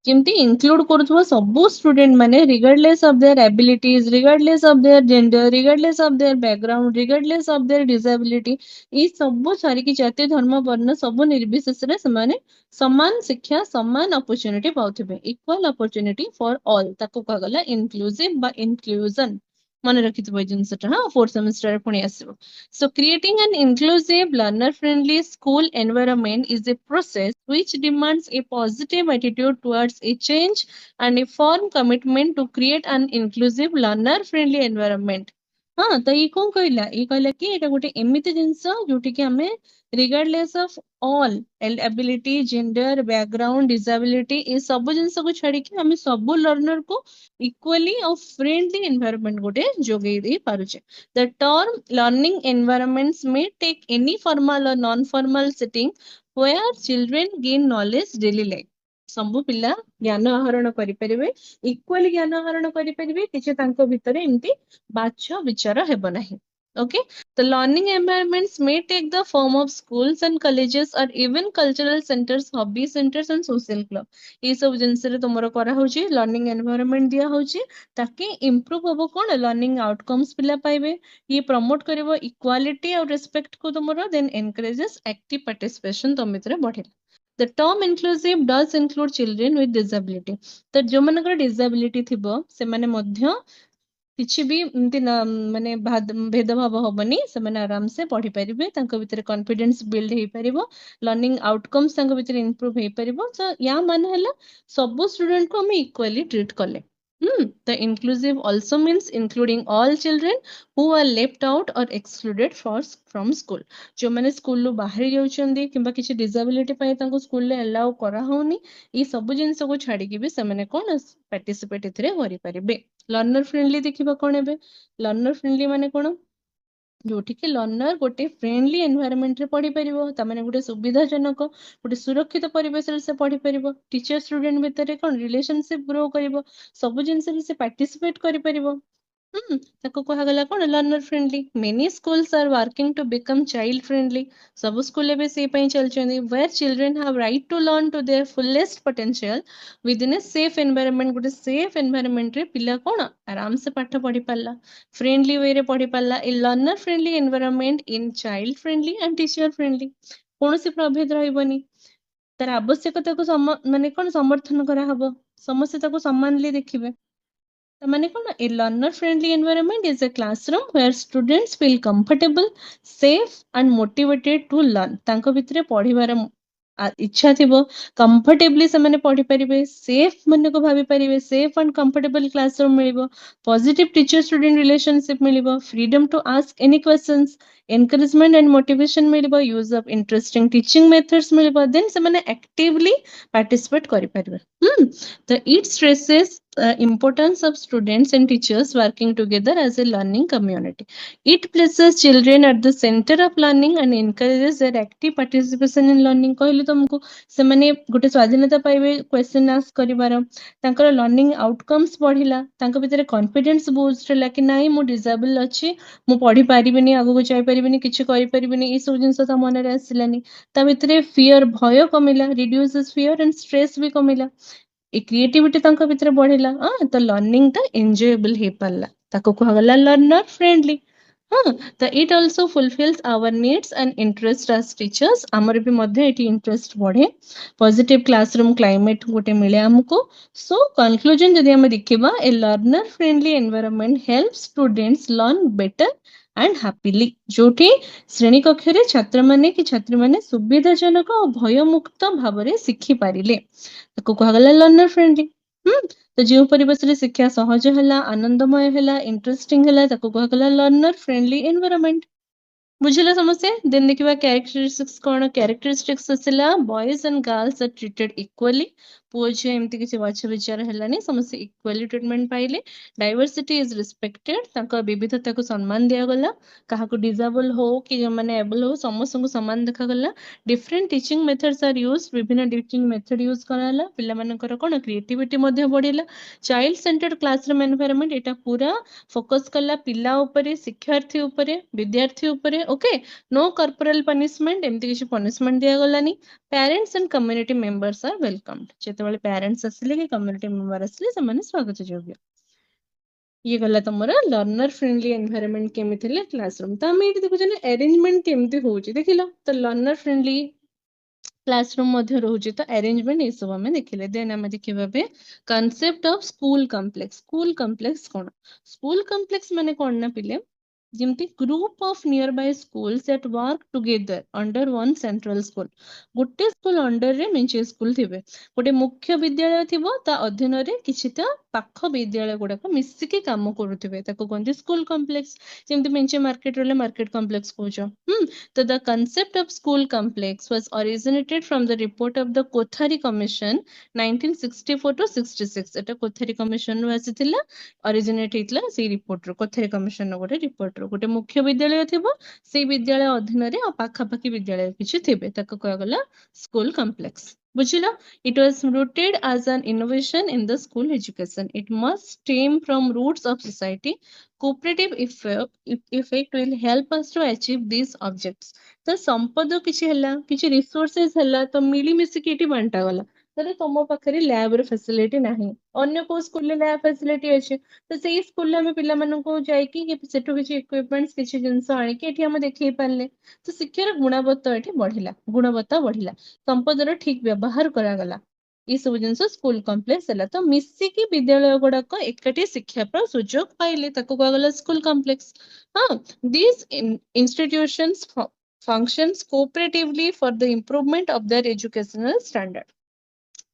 केमती इंक्लूड करूथबो सब स्टूडेंट माने regardless of their abilities, regardless of their gender, regardless of their background, regardless of their disability, ई सब सारी की जाति धर्म वर्ण सब निर्विशेष रे समाने समान शिक्षा समान अपॉर्चुनिटी पाउथबे, इक्वल अपॉर्चुनिटी फॉर ऑल ताको कहगला इंक्लूसिव बा इंक्लूजन। मन रखिथबो जिंसटा। हाँ फोर्थ सेमेस्टर रे पुनी आसीबो। So creating an inclusive, learner-friendly school environment is a process which demands a positive attitude towards a change and a firm commitment to create an inclusive, learner-friendly environment. हाँ तो ये कौन कहला कि एटा गोटे एमिति जिंस जोटी कि हमें regardless of all ability gender background disability ये सब जिंस को छाड़ी कि हमें सब लर्नर को इक्वली और फ्रेंडली एनवायरनमेंट गोटे जोगई दे पारुचे। The term learning environments may take any formal or non-formal setting where children gain knowledge daily life. ସବୁ ପିଲା ଜ୍ଞାନ ଆହରଣ କରିପାରିବେ, ଇକ୍ୱାଲି ଜ୍ଞାନ ଆହରଣ କରିପାରିବେ, କିଛି ତାଙ୍କ ଭିତରେ ଏମିତି ବାଛ ବିଚାର ହେବ ନାହିଁ। Okay, the learning environments may take the form of schools and colleges or even cultural centers, hobby centers and social club. ये सब जिनस रे तुमरो करा होची लर्निंग एनवायरनमेंट दिया होची ताकि इंप्रूव हबो कोन लर्निंग आउटकम्स पिला पाइबे, ये प्रमोट करिवो इक्वालिटी और रिस्पेक्ट को तुमरो, देन एनकरेजेस एक्टिव पार्टिसिपेशन तुम भितरे बढ़ेला। The term inclusive does include children with disability. तो जो मनकर डिसेबिलिटी थिबो से माने मध्य କିଛି ବି ଏମିତି ମାନେ ଭେଦଭାବ ହବନି, ସେମାନେ ଆରାମସେ ପଢିପାରିବେ, ତାଙ୍କ ଭିତରେ କନଫିଡେନ୍ସ ବିଲ୍ଡ ହେଇପାରିବ, ଲର୍ଣ୍ଣିଂ ଆଉଟକମ୍ସ ତାଙ୍କ ଭିତରେ ଇମ୍ପ୍ରୁଭ ହେଇପାରିବ। ତ ୟା ମାନେ ହେଲା ସବୁ ଷ୍ଟୁଡେଣ୍ଟକୁ ଆମେ ଇକ୍ୱାଲି ଟ୍ରିଟ୍ କଲେ। The inclusive also means including all children who are left out or excluded from school. ଯୋଉମାନେ ସ୍କୁଲରୁ ବାହାରି ଯାଉଛନ୍ତି କିମ୍ବା କିଛି ଡିସାବିଲିଟି ପାଇଁ ତାଙ୍କୁ ସ୍କୁଲରେ ଆଲାଉ କରାହଉନି, ଏଇ ସବୁ ଜିନିଷକୁ ଛାଡିକି ବି ସେମାନେ କଣ ପାର୍ଟିସିପେଟ ଏଥିରେ କରିପାରିବେ। ଲର୍ନର ଫ୍ରେଣ୍ଡଲି ଦେଖିବା କଣ ଏବେ, ଲର୍ନର ଫ୍ରେଣ୍ଡଲି ମାନେ କଣ, ଯୋଉଠିକି ଲର୍ନର ଗୋଟେ ଫ୍ରେଣ୍ଡଲି ଏନଭାୟରନମେଣ୍ଟରେ ପଢିପାରିବ, ତାମାନେ ଗୋଟେ ସୁବିଧାଜନକ ଗୋଟେ ସୁରକ୍ଷିତ ପରିବେଶରେ ସେ ପଢିପାରିବ, ଟିଚର ଷ୍ଟୁଡେଣ୍ଟ ଭିତରେ କଣ ରିଲେସନସିପ ଗ୍ରୋ କରିବ, ସବୁ ଜିନିଷରେ ସେ ପାର୍ଟିସିପେଟ କରିପାରିବ। ତାକୁ କୁହାଗଲା କଣ learner friendly. Many schools are working to become child friendly. ସବୁ ସ୍କୁଲ ଏବେ ସେଇ ପାଇଁ ଚାଲିଛନ୍ତି। where children have right to learn to their fullest potential within a safe environment। ଗୋଟେ ସେଫ୍ ଏନଭାୟରନମେଣ୍ଟରେ ପିଲା କଣ ଆରାମସେ ପାଠ ପଢି ପାରିଲା, ଫ୍ରେଣ୍ଡଲି ୱେରେ ପଢି ପାରିଲା। A learner friendly environment in child friendly and teacher friendly. କୌଣସି ପ୍ରଭେଦ ରହିବନି, ତାର ଆବଶ୍ୟକତାକୁ ମାନେ କଣ ସମର୍ଥନ କରାହବ, ସମସ୍ତେ ତାକୁ ସମାନଲି ଦେଖିବେ। ମାନେ କଣ a learner friendly environment is a classroom where students feel comfortable, safe and motivated to learn। ତାଙ୍କ ଭିତରେ ପଢିବାର ଇଚ୍ଛା ଥିବ, କମ୍ଫର୍ଟେବଲି ସେମାନେ ପଢିପାରିବେ, ସେଫ୍ ମନେକୁ ଭାବି ପାରିବେ, ସେଫ୍ ଆଣ୍ଡ କମ୍ଫର୍ଟେବଲ କ୍ଲାସରୁମ ମିଳିବ, ପଜିଟିଭ ଟିଚର ଷ୍ଟୁଡେଣ୍ଟ ରିଲେସନସିପ ମିଳିବ, freedom to ask any questions, encouragement and motivation ମିଳିବ, use of interesting teaching methods ମିଳିବ, ଦେନ୍ ସେମାନେ ଆକ୍ଟିଭଲି ପାର୍ଟିସିପେଟ କରିପାରିବେ। ତ ଇଟ୍ stresses importance of students and teachers working together as a learning community. It places children at the center of learning and encourages their active participation in learning। କହିଲି ତମକୁ ସେମାନେ ଗୋଟେ ସ୍ୱାଧୀନତା ପାଇବେ କ୍ୱେଶ୍ଚନ ଆସ୍କ କରିବାର, ତାଙ୍କର ଲର୍ଣ୍ଣିଂ ଆଉଟକମ୍ସ ବଢିଲା, ତାଙ୍କ ଭିତରେ କନଫିଡେନ୍ସ ବୁଷ୍ଟ ହେଲା କି ନାଇଁ ମୁଁ ଡିସାବଲ ଅଛି, ମୁଁ ପଢି ପାରିବିନି, ଆଗକୁ ଯାଇପାରିବିନି, କିଛି କରିପାରିବିନି, ଏଇ ସବୁ ଜିନିଷ ତା ମନରେ ଆସିଲାନି। ତା ଭିତରେ ଫିୟର ଭୟ କମିଲା, ରିଡ୍ୟୁସେସ୍ ଫିୟର ଆଣ୍ଡ ଷ୍ଟ୍ରେସ୍ ବି କମିଲା। ଏ କ୍ରିଏଟିଭିଟି ତାଙ୍କ ଭିତରେ ବଢିଲା, ତ ଲର୍ଣ୍ଣିଂ ଟା ଏନ୍ଜୟେବଲ ହେଇପାରିଲା, ତାକୁ କୁହାଗଲା ଲର୍ନର ଫ୍ରେଣ୍ଡଲି। ତ it also fulfils our needs and interest as teachers. ଆମର ବି ମଧ୍ୟ ଏଠି ଇଣ୍ଟରେଷ୍ଟ ବଢେ, ପଜିଟିଭ କ୍ଲାସରୁମ କ୍ଲାଇମେଟ ଗୋଟେ ମିଳେ ଆମକୁ। ସୋ କନକ୍ଲୁଜନ ଯଦି ଆମେ ଦେଖିବା, a learner friendly environment help students learn better and happily. ଯୋଉଠି ଶ୍ରେଣୀ କକ୍ଷରେ ଛାତ୍ରମାନେ କି ଛାତ୍ରୀମାନେ ସୁବିଧାଜନକ ଓ ଭୟମୁକ୍ତ ଭାବରେ ଶିଖିପାରିଲେ, ତାକୁ କୁହାଗଲା ଲର୍ନର ଫ୍ରେଣ୍ଡଲି। ତ ଯେଉଁ ପରିବେଶରେ ଶିକ୍ଷା ସହଜ ହେଲା, ଆନନ୍ଦମୟ ହେଲା, ଇଣ୍ଟରେଷ୍ଟିଂ ହେଲା, ତାକୁ କୁହାଗଲା ଲର୍ନର ଫ୍ରେଣ୍ଡଲି ଏନଭାୟରନମେଣ୍ଟ। ବୁଝିଲ ସମସ୍ତେ? ଦେନ୍ ଦେଖିବା କ୍ୟାରେକ୍ଟରିଷ୍ଟିକ୍ସ କଣ। କ୍ୟାରେକ୍ଟରିଷ୍ଟିକ୍ସ ଆସିଲା boys and girls are treated equally. ପୁଅ ଝିଅ ଏମିତି କିଛି ବାଛ ବିଚାର ହେଲାନି, ସମସ୍ତେ ଇକ୍ୱାଲି ଟ୍ରିଟମେଣ୍ଟ ପାଇଲେ। ଡାଇଭରସିଟି ଇଜ ରେସପେକ୍ଟେଡ, ତାଙ୍କ ବିବିଧତାକୁ ସମ୍ମାନ ଦିଆଗଲା। କାହାକୁ ଡିସାବଲ ହଉ କି ଯୋଉମାନେ ଏବଲ ହଉ ସମସ୍ତଙ୍କୁ ସମାନ ଦେଖାଗଲା। ଡିଫରେଣ୍ଟ ଟିଚିଂ ମେଥଡ୍ସ ଆର୍ ୟୁଜ, ବିଭିନ୍ନ ଟିଚିଂ ମେଥଡ ୟୁଜ କରାଗଲା। ପିଲାମାନଙ୍କର କଣ କ୍ରିଏଟିଭିଟି ମଧ୍ୟ ବଢିଲା। ଚାଇଲ୍ଡ ସେଣ୍ଟର୍ଡ କ୍ଲାସରୁମ ଏନଭାୟରନମେଣ୍ଟ, ଏଇଟା ପୁରା ଫୋକସ କଲା ପିଲା ଉପରେ, ଶିକ୍ଷାର୍ଥୀ ଉପରେ, ବିଦ୍ୟାର୍ଥୀ ଉପରେ। ଓକେ, नो କର୍ପୋରାଲ ପନିଶମେଣ୍ଟ, ଏମିତି କିଛି ପନିଶମେଣ୍ଟ ଦିଆଗଲାନି। Parents and community members are welcomed. ଯେତେବେଳେ ପ୍ୟାରେଣ୍ଟସ ଆସିଲେ କି କମ୍ୟୁନିଟି ମେମ୍ବର ଆସିଲେ ସେମାନେ ସ୍ୱାଗତ ଯୋଗ୍ୟ। ଇଏ ଗଲା ତମର ଲର୍ନର ଫ୍ରେଣ୍ଡଲି ଏନଭାୟରନମେଣ୍ଟ କେମିତି ଥିଲା କ୍ଲାସରୁମ। ତ ଆମେ ଏଇଠି ଦେଖୁଛନ୍ତି ଆରେଞ୍ଜମେଣ୍ଟ କେମିତି ହଉଛି, ଦେଖିଲ ତ ଲର୍ନର ଫ୍ରେଣ୍ଡଲି କ୍ଲାସରୁମ ମଧ୍ୟ ରହୁଛି, ତ ଆରେଞ୍ଜମେଣ୍ଟ ଏସବୁ ଆମେ ଦେଖିଲେ। ଦେନ୍ ଆମେ ଦେଖିବା ଏବେ concept of school complex. School complex କଣ? ସ୍କୁଲ କମ୍ପ୍ଲେକ୍ସ ମାନେ କଣ ନା ପିଲେ, ଯେମିତି group of nearby schools that work together under one central school। ଗୋଟେ ସ୍କୁଲ ଅଣ୍ଡରରେ ମେଞ୍ଚେ ସ୍କୁଲ ଥିବେ, ଗୋଟେ ମୁଖ୍ୟ ବିଦ୍ୟାଳୟ ଥିବ, ତା ଅଧୀନରେ କିଛିଟା ପାଖ ବିଦ୍ୟାଳୟ ଗୁଡାକ ମିଶିକି କାମ କରୁଥିବେ, ତାକୁ କୁହନ୍ତି ସ୍କୁଲ କମ୍ପ୍ଲେକ୍ସ। ଯେମିତି ମେଞ୍ଚେ ମାର୍କେଟ ରହିଲେ ମାର୍କେଟ କମ୍ପ୍ଲେକ୍ସ କହୁଛ। So the concept of school complex was originated from the report of the Kothari Commission 1964 to 66। এটা କୋଥାରୀ କମିଶନ ରୁ ଆସିଥିଲା, ଅରିଜିନେଟ ହେଇଥିଲା ସେଇ ରିପୋର୍ଟ ରୁ, କୋଥାରୀ କମିଶନ ର ଗୋଟେ ରିପୋର୍ଟ ରୁ। ଗୋଟେ ମୁଖ୍ୟ ବିଦ୍ୟାଳୟ ଥିବ, ସେଇ ବିଦ୍ୟାଳୟ ଅଧୀନରେ ଆଉ ପାଖାପାଖି ବିଦ୍ୟାଳୟ କିଛି ଥିବେ, ତାକୁ କୁହାଗଲା ସ୍କୁଲ କମ୍ପ୍ଲେକ୍ସ। ବୁଝିଲ? It was rooted as an innovation in the school education. It must stem from roots of society। Cooperative effect will help us to achieve these objects। ତ ସମ୍ପଦ କିଛି ହେଲା, କିଛି ରିସୋର୍ସେସ ହେଲା, ତ ମିଳିମିଶିକି ଏଠି ବାଣ୍ଟା ଗଲା। ଧର ତମ ପାଖରେ ଲ୍ୟାବ ର ଫ୍ୟାସିଲିଟି ନାହିଁ, ଅନ୍ୟ କୋଉ ସ୍କୁଲରେ ଲ୍ୟାବ ଫ୍ୟାସିଲିଟି ଅଛି, ତ ସେଇ ସ୍କୁଲରେ ଆମେ ପିଲାମାନଙ୍କୁ ଯାଇକି ସେଠୁ କିଛି ଇକ୍ୱିପମେଣ୍ଟ କିଛି ଜିନିଷ ଆଣିକି ଏଠି ଆମେ ଦେଖେଇ ପାରିଲେ, ତ ଶିକ୍ଷାର ଗୁଣବତ୍ତା ଏଠି ବଢିଲା, ଗୁଣବତ୍ତା ବଢିଲା, ସମ୍ପଦର ଠିକ ବ୍ୟବହାର କରାଗଲା। ये सब जिन स्कूल कम्प्लेक्स है तो मिसिकी विद्यालय गुड़ाक एकाठी शिक्षा सुजोग पाइले कहगला स्कूल कम्प्लेक्स। हाँ, these institutions functions cooperatively for the improvement of their educational standard।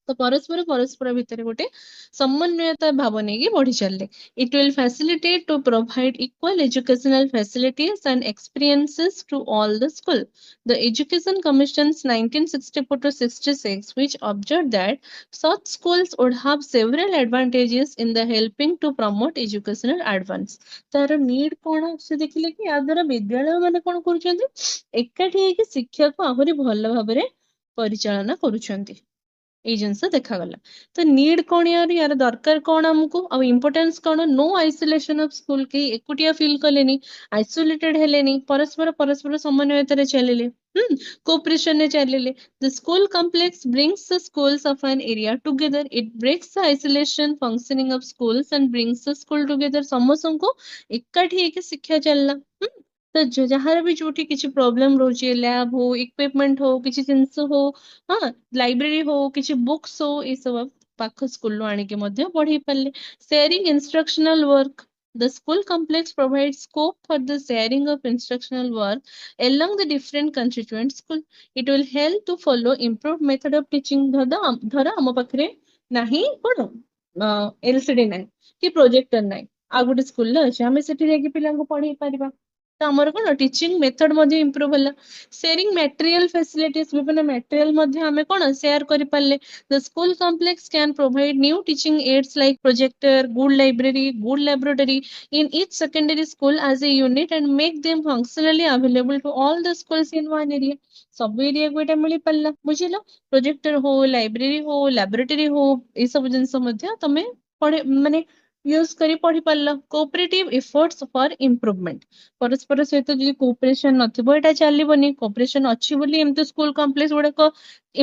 तो परस्पर परस्पर भितर गोटे समन्वयता भाव नहीं बढ़ी चलले। It will facilitate to provide equal educational facilities and experiences to all the school। The Education Commission's 1964 to 66, which observed that such schools would have several advantages in the helping to promote educational advance। तार need कौन से देखिले कि या द्वारा विद्यालय माने कौन करूछंती एकाठी हेकि शिक्षा को आहुरी भल भाबरे परिचालना करूछंती। ଏଇ ଜିନିଷ ଦେଖାଗଲା। ତ ନିଡ୍ କଣ ୟାର ଦରକାର କଣ ଆମକୁ ଆଉ ଇମ୍ପୋର୍ଟାନ୍ସ କଣ? No isolation of school. କେହି ଏକୁଟିଆ ଫିଲ୍ କଲେନି, ଆଇସୋଲେଟେଡ ହେଲେନି, ପରସ୍ପର ସମନ୍ୱୟତାରେ ଚାଲିଲେ, କୋଅପରେସନରେ ଚାଲିଲେ। The school complex brings the schools of an area together। It breaks the isolation functioning of schools and brings the school together। ସମସ୍ତଙ୍କୁ ଏକାଠି ହେଇକି ଶିକ୍ଷା ଚାଲିଲା। ତ ଯାହାର ବି ଯୋଉଠି କିଛି ପ୍ରୋବ୍ଲେମ ରହୁଛି, ଲ୍ୟାବ ହଉ, ଇକ୍ୱିପମେଣ୍ଟ ହଉ, କିଛି ଜିନିଷ ହଉ, ହଁ, ଲାଇବ୍ରେରୀ ହଉ, କିଛି ବୁକ୍ସ ହଉ, ଏଇ ସବୁ ପାଖ ସ୍କୁଲରୁ ଆଣିକି ମଧ୍ୟ ପଢେଇ ପାରିଲେ। Sharing instructional work. The school complex provides scope for the sharing of instructional work along the different constituent school। It will help to follow improved method of teaching। ଧର ଆମ ପାଖରେ ନାହିଁ କଣ LCD ନାହିଁ କି ପ୍ରୋଜେକ୍ଟର ନାହିଁ, ଆଉ ଗୋଟେ ସ୍କୁଲରେ ଅଛି, ଆମେ ସେଠି ଯାଇକି ପିଲାଙ୍କୁ ପଢେଇ ପାରିବା। ତ ଆମର କଣ ଟିଚିଂ ମେଥଡ ମଧ୍ୟ ଇମ୍ପ୍ରୁଭ ହେଲା। Sharing material facilities. ବିଭିନ୍ନ ମ୍ୟାଟେରିଆଲ ମଧ୍ୟ ଆମେ କଣ ସେୟାର କରିପାରିଲେ। The school complex can provide new teaching aids like projector, good library, good laboratory in each secondary school as a unit and make them functionally available to all the schools in one area। ସବୁ ଏରିଆକୁ ଏଇଟା ମିଳିପାରିଲା। ବୁଝିଲ? ପ୍ରୋଜେକ୍ଟର ହଉ, library ହଉ, laboratory ହଉ, ଏଇ ସବୁ ଜିନିଷ ମଧ୍ୟ ତମେ ମାନେ यूज କରି ପଢି ପାରିଲ। କୋଅପରେଟିଭ ଏଫର୍ଟସ ଫର ଇମ୍ପ୍ରୁଭମେଣ୍ଟ। ପରସ୍ପର ସହିତ ଯଦି କୋଅପରେସନ ନଥିବ ଏଇଟା ଚାଲିବନି। କୋଅପରେସନ ଅଛି ବୋଲି ଏମିତି ସ୍କୁଲ କମ୍ପ୍ଲେକ୍ସ ଗୁଡାକ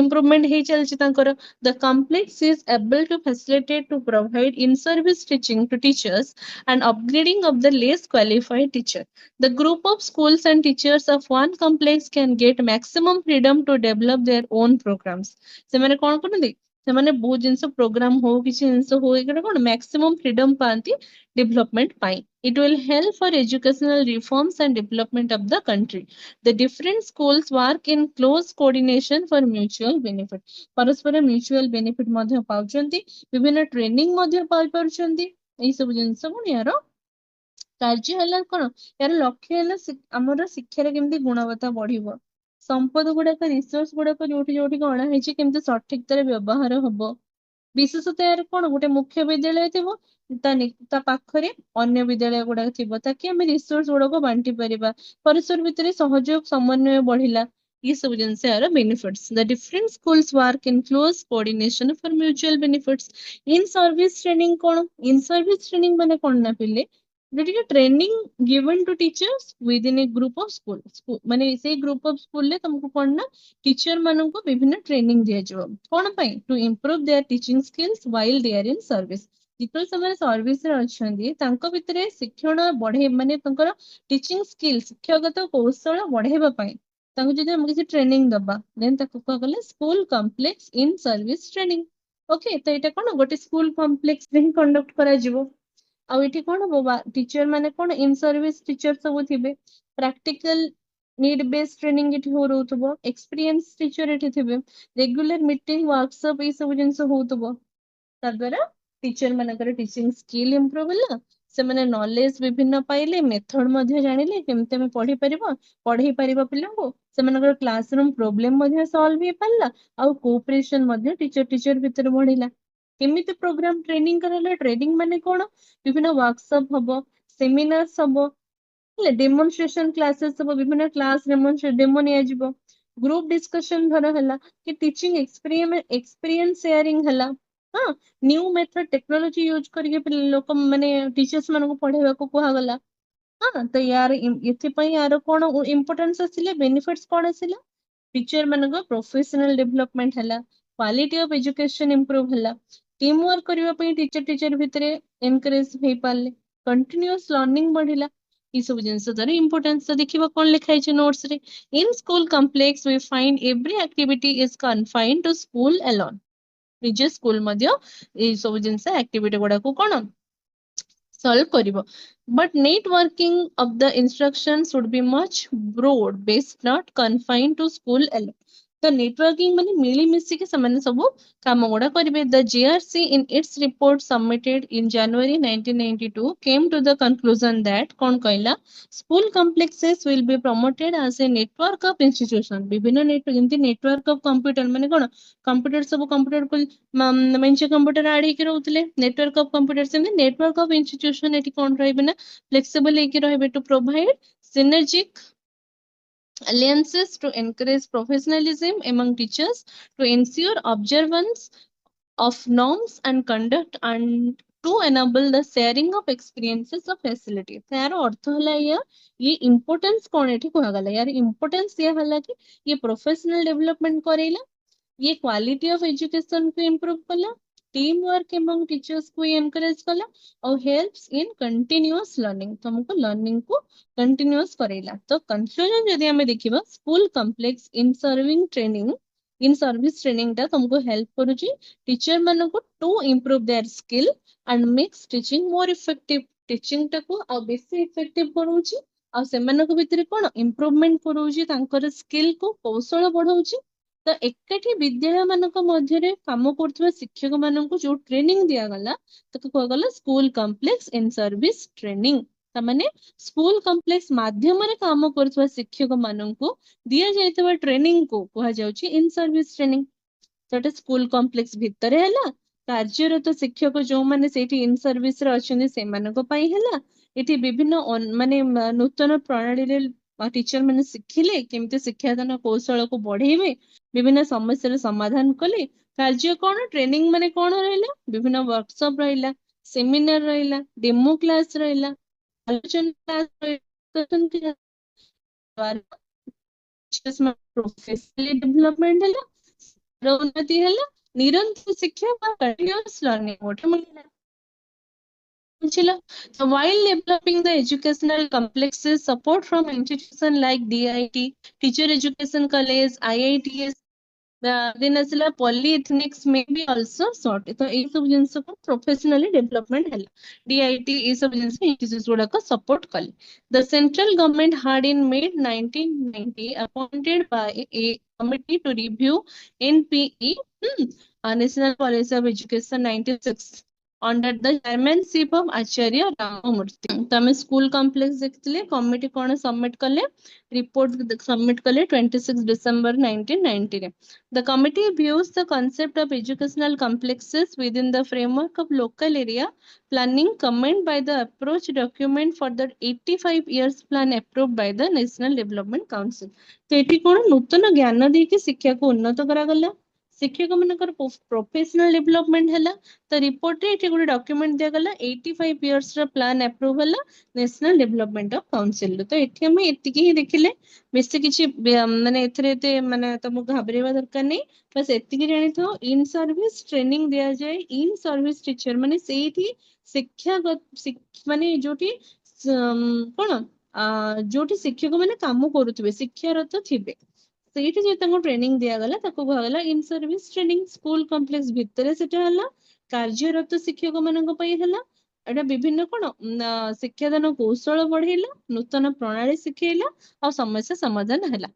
ଇମ୍ପ୍ରୁଭମେଣ୍ଟ ହେଇ ଚାଲିଛି ତାଙ୍କର। The complex is able to facilitate to provide in-service teaching to teachers and upgrading of the less qualified teacher। The group of schools and teachers of one complex can get maximum freedom to develop their own programs। ସେମାନେ କଣ କରନ୍ତି? ସେମାନେ ବହୁତ ଜିନିଷ programme ହଉ, କିଛି ଜିନିଷ ହଉ, ଏଗୁଡା କଣ ମ୍ୟାକ୍ସିମମ୍ ଫ୍ରିଡମ ପାଆନ୍ତି development ପାଇଁ। It will help for educational reforms and development of the country। The different schools work in close coordination for mutual benefit। ପରସ୍ପର mutual benefit ମଧ୍ୟ ପାଉଛନ୍ତି, ବିଭିନ୍ନ ଟ୍ରେନିଂ ମଧ୍ୟ ପାଇପାରୁଛନ୍ତି। ଏଇ ସବୁ ଜିନିଷ କଣ ୟାର କାର୍ଯ୍ୟ ହେଲା କଣ? ୟାର ଲକ୍ଷ୍ୟ ହେଲା ଆମର ଶିକ୍ଷାର କେମିତି ଗୁଣବତ୍ତା ବଢିବ, ସମ୍ପଦ ଗୁଡାକ, ରିସୋର୍ସ ଗୁଡାକ ଯୋଉଠି ଯୋଉଠି ଅଣା ହେଇଛି କେମିତି ସଠିକତାରେ ବ୍ୟବହାର ହବ। ବିଶେଷତଃ ୟାର କଣ ଗୋଟେ ମୁଖ୍ୟ ବିଦ୍ୟାଳୟ ଥିବ, ତା ପାଖରେ ଅନ୍ୟ ବିଦ୍ୟାଳୟ ଗୁଡାକ ଥିବ, ତାକି ଆମେ ରିସୋର୍ସ ଗୁଡାକ ବାଣ୍ଟି ପାରିବା। ପରସ୍ପର ଭିତରେ ସହଯୋଗ ସମନ୍ୱୟ ବଢିଲା। ये सब जिनसे यार benefits। The different schools work in close coordination for mutual benefits। In service training कौन? In service training माने कौन ना पिले जो training given to teachers within a group of school। माने इसे group of school ले तुमको कौन ना टीचर मानों को विभिन्न ट्रेनिंग दिया जाओ कौन पाई? To improve their teaching skills while they are in service। ଯେତେବେଳେ ସେମାନେ ସର୍ଭିସରେ ଅଛନ୍ତି ତାଙ୍କ ଭିତରେ ଶିକ୍ଷଣ ବଢେଇ ମାନେ ତାଙ୍କର ଟିଚିଂ ସ୍କିଲ୍, ଶିକ୍ଷାଗତ କୌଶଳ ବଢେଇବା ପାଇଁ ତାଙ୍କୁ ଯଦି ଆମେ କିଛି ଟ୍ରେନିଂ ଦବା ଦେନ୍ ତାକୁ କୁହାଗଲା school complex in service training. Okay, ତ ଏଇଟା କଣ ଗୋଟେ ସ୍କୁଲ କମ୍ପ୍ଲେକ୍ସରେ ହିଁ କଣ୍ଡକ୍ଟ କରାଯିବ। ଆଉ ଏଠି କଣ ହବ? ଟିଚର ମାନେ କଣ ଇନ୍ ସର୍ଭିସ ଟିଚର ସବୁ ଥିବେ। ପ୍ରାକ୍ଟିକାଲ ନିଡ୍ ବେସ୍ ଟ୍ରେନିଂ ଏଠି ହଉଥିବ, ଏକ୍ସପିରିଏନ୍ସ ଟିଚର ଏଠି ଥିବେ, ରେଗୁଲାର ମିଟିଂ, ୱାର୍କସପ୍ ଏଇ ସବୁ ଜିନିଷ ହଉଥିବ। ତା ଦ୍ୱାରା ଟିଚର ମାନଙ୍କର ଟିଚିଂ ସ୍କିଲ୍ ଇମ୍ପ୍ରୁଭ ହେଲା। ସେମାନେ ନଲେଜ ବିଭିନ୍ନ ପାଇଲେ, ମେଥଡ ମଧ୍ୟ ଜାଣିଲେ କେମିତି ଆମେ ପଢେଇ ପାରିବା ପିଲାଙ୍କୁ। ସେମାନଙ୍କର କ୍ଲାସ ରୁମ୍ ପ୍ରୋବ୍ଲେମ ମଧ୍ୟ ସଲ୍ଭ ହେଇପାରିଲା। ଆଉ କୋଅପରେସନ ମଧ୍ୟ ଟିଚର ଭିତରେ ବଢିଲା। କେମିତି ପ୍ରୋଗ୍ରାମ ଟ୍ରେନିଂ କରାହେଲା? ଟ୍ରେନିଂ ମାନେ କଣ? ବିଭିନ୍ନ ୱାର୍କସପ୍ ହବ, ସେମିନାର୍ସ ହବ, ହେଲେ ଡେମନଷ୍ଟ୍ରେସନ କ୍ଲାसेସ ହବ, ବିଭିନ୍ନ କ୍ଲାସ ଡେମୋ ନିଆଯିବ, ଗ୍ରୁପ ଡିସ୍କସନ ଧର ହେଲା କି ଟିଚିଂ ଏକ୍ସପିରିଏନ୍ସ ସେୟାରିଂ ହେଲା। ହଁ, ନ୍ୟୁ ମେଥଡ ଟେକ୍ନୋଲୋଜି ୟୁଜ କରିକି ଲୋକ ମାନେ ଟିଚର୍ସ ମାନଙ୍କୁ ପଢେଇବାକୁ କୁହାଗଲା। ହଁ, ତ ଏଥିପାଇଁ ୟାର କଣ ଇମ୍ପୋର୍ଟାନ୍ସ ଆସିଲା, ବେନିଫିଟ୍ସ କଣ ଆସିଲା? ଟିଚର ମାନଙ୍କ ପ୍ରୋଫେସନାଲ ଡେଭଲପମେଣ୍ଟ ହେଲା, କ୍ୱାଲିଟି ଅଫ ଏଜୁକେସନ ଇମ୍ପ୍ରୁଭ ହେଲା, ଟିମ ୱାର୍କ କରିବା ପାଇଁ ଟିଚର ଭିତରେ ଏନକରେଜ ହେଇପାରିଲେ, କଣ୍ଟିନ୍ୟୁଅସ ଲର୍ଣ୍ଣିଂ ବଢିଲା। এই ସବୁ ଜିନିଷ ତାର ଇମ୍ପୋର୍ଟାନ୍ସ। ଦେଖିବା କଣ ଲେଖା ହେଇଛି ନୋଟ୍ସ ରେ। In school complex we find every activity is confined to school alone। निजे स्कूल मध्य ए सब जिनस एक्टिविटी गुड़ा को कौन solve करिवो but networking of the instruction should be much broad based not confined to school alone तो networking माने मिली मिसी के समान सब काम गुड़ा करिवे the GRC in its report submitted in January 1992 came to the conclusion that कौन कहला school complexes will be promoted as a network of institution विभिन्न network of computer माने कौन कंप्यूटर सब कंप्यूटर को मेंचे कंप्यूटर आड हेकि रहउतले नेटवर्क ऑफ कंप्यूटर सेमि नेटवर्क ऑफ इंस्टीट्यूशन एटी कोन रहबे ना फ्लेक्सिबल हेकि रहबे to provide synergic alliances to encourage professionalism among teachers to ensure observance of norms and conduct and to enable the sharing of experiences of facility तार अर्थ हला ये इंपोर्टेंस कोन एठी कहला गला यार इंपोर्टेंस ये हला कि ये प्रोफेशनल डेवलपमेंट करेला ये क्वालिटी ऑफ एजुकेशन को इम्प्रूव कला टीम वर्क एमंग टीचर्स को एनकरेज कला और हेल्प्स इन कंटिन्यूअस लर्निंग तुमको लर्निंग को कंटिन्यूअस करेला तो कंक्लूजन यदि हमें देखिबा school complex in serving training in service training टा तुमको हेल्प करूची टीचर मानको to improve their skill and makes teaching more effective teaching टा को आ बेसी इफेक्टिव करूची आ सेमानक भितरे कोन इम्प्रूवमेंट करूची तांकर स्किल को कौशल बढ़ाउची तो एकाठी विद्यालय मानक मध्य काम कर शिक्षक मानक जो ट्रेनिंग दिया गला ताको कहगला school complex in service training तमाने स्कूल कॉम्प्लेक्स माध्यम रे काम कर शिक्षक मानक दिया जायतबा ट्रेनिंग को कहा जाउची इन सर्विस ट्रेनिंग सेटा स्कूल कॉम्प्लेक्स भितर हैला कार्यरत शिक्षक जो माने सेठी इन सर्विस रे अछन से मानक पई हैला एठी विभिन्न माने नूतन प्रणाली रे टीचर माने शिखिले केमते शिक्षादान कौशल को बढ़ेबे विभिन्न समस्या समाधान कले कार्य कौन ट्रेनिंग माने कौन रहिला विभिन्न वर्कशॉप रहिला सेमिनार रहिला डेमो क्लास रहिला आलोचना क्लास प्रोफेशनली डेवलपमेंट है उन्नति है निरंतर शिक्षा कंटिन्यूअस लर्निंग गोटे मिलला So while developing the educational complexes, support from institutions like DIT, Teacher Education College, IITS, then asila polyethnics may be also sought तो ए सब जिंस को प्रोफेशनली डेवलपमेंट है DIT ए सब जिंस इंस्टीट्यूट्स गुडा को सपोर्ट कले the central government had in May 1990 appointed by a committee to review NPE National Policy of Education 96 under the chairmanship of Acharya Ramamurthy तमे school complex देखथिले committee कोन submit कले report submit कले 26 December 1990 रे The committee views the concept of educational complexes within the framework of local area planning comment by the approach document for the 85 years plan approved by the National Development Council तो eighty कोन नूतन ज्ञान दे के शिक्षा को उन्नत करा गला शिक्षक मानकर प्रोफेशनल डेवलपमेंट हैला तो रिपोर्ट रे एठी गोटे डॉक्यूमेंट दिया गला 85 इयर्स रा प्लान अप्रूव हला नेशनल डेवलपमेंट ऑफ काउंसिल तो एठी हम एतिकी ही देखिले बेसी किछि माने एथरे ते माने तुम घाबरेवा दरकार नहीं बस एतिकी जानि थो इन सर्विस ट्रेनिंग दिया जाए इन सर्विस टीचर माने सेठी शिक्षा माने जोठी कोन जोठी शिक्षक माने काम करूथिबे शिक्षारत थिबे ସେଇଠି ଯେ ତାଙ୍କୁ ଟ୍ରେନିଂ ଦିଆଗଲା ତାକୁ କୁହାଗଲା ଇନ ସର୍ଭିସ ଟ୍ରେନିଂ ସ୍କୁଲ କମ୍ପ୍ଲେକ୍ସ ଭିତରେ ସେଟା ହେଲା କାର୍ଯ୍ୟରତ ଶିକ୍ଷକ ମାନଙ୍କ ପାଇଁ ହେଲା ଏଟା ବିଭିନ୍ନ କଣ ଶିକ୍ଷାଦାନ କୌଶଳ ବଢେଇଲା ନୂତନ ପ୍ରଣାଳୀ ଶିଖେଇଲା ଆଉ ସମସ୍ୟା ସମାଧାନ ହେଲା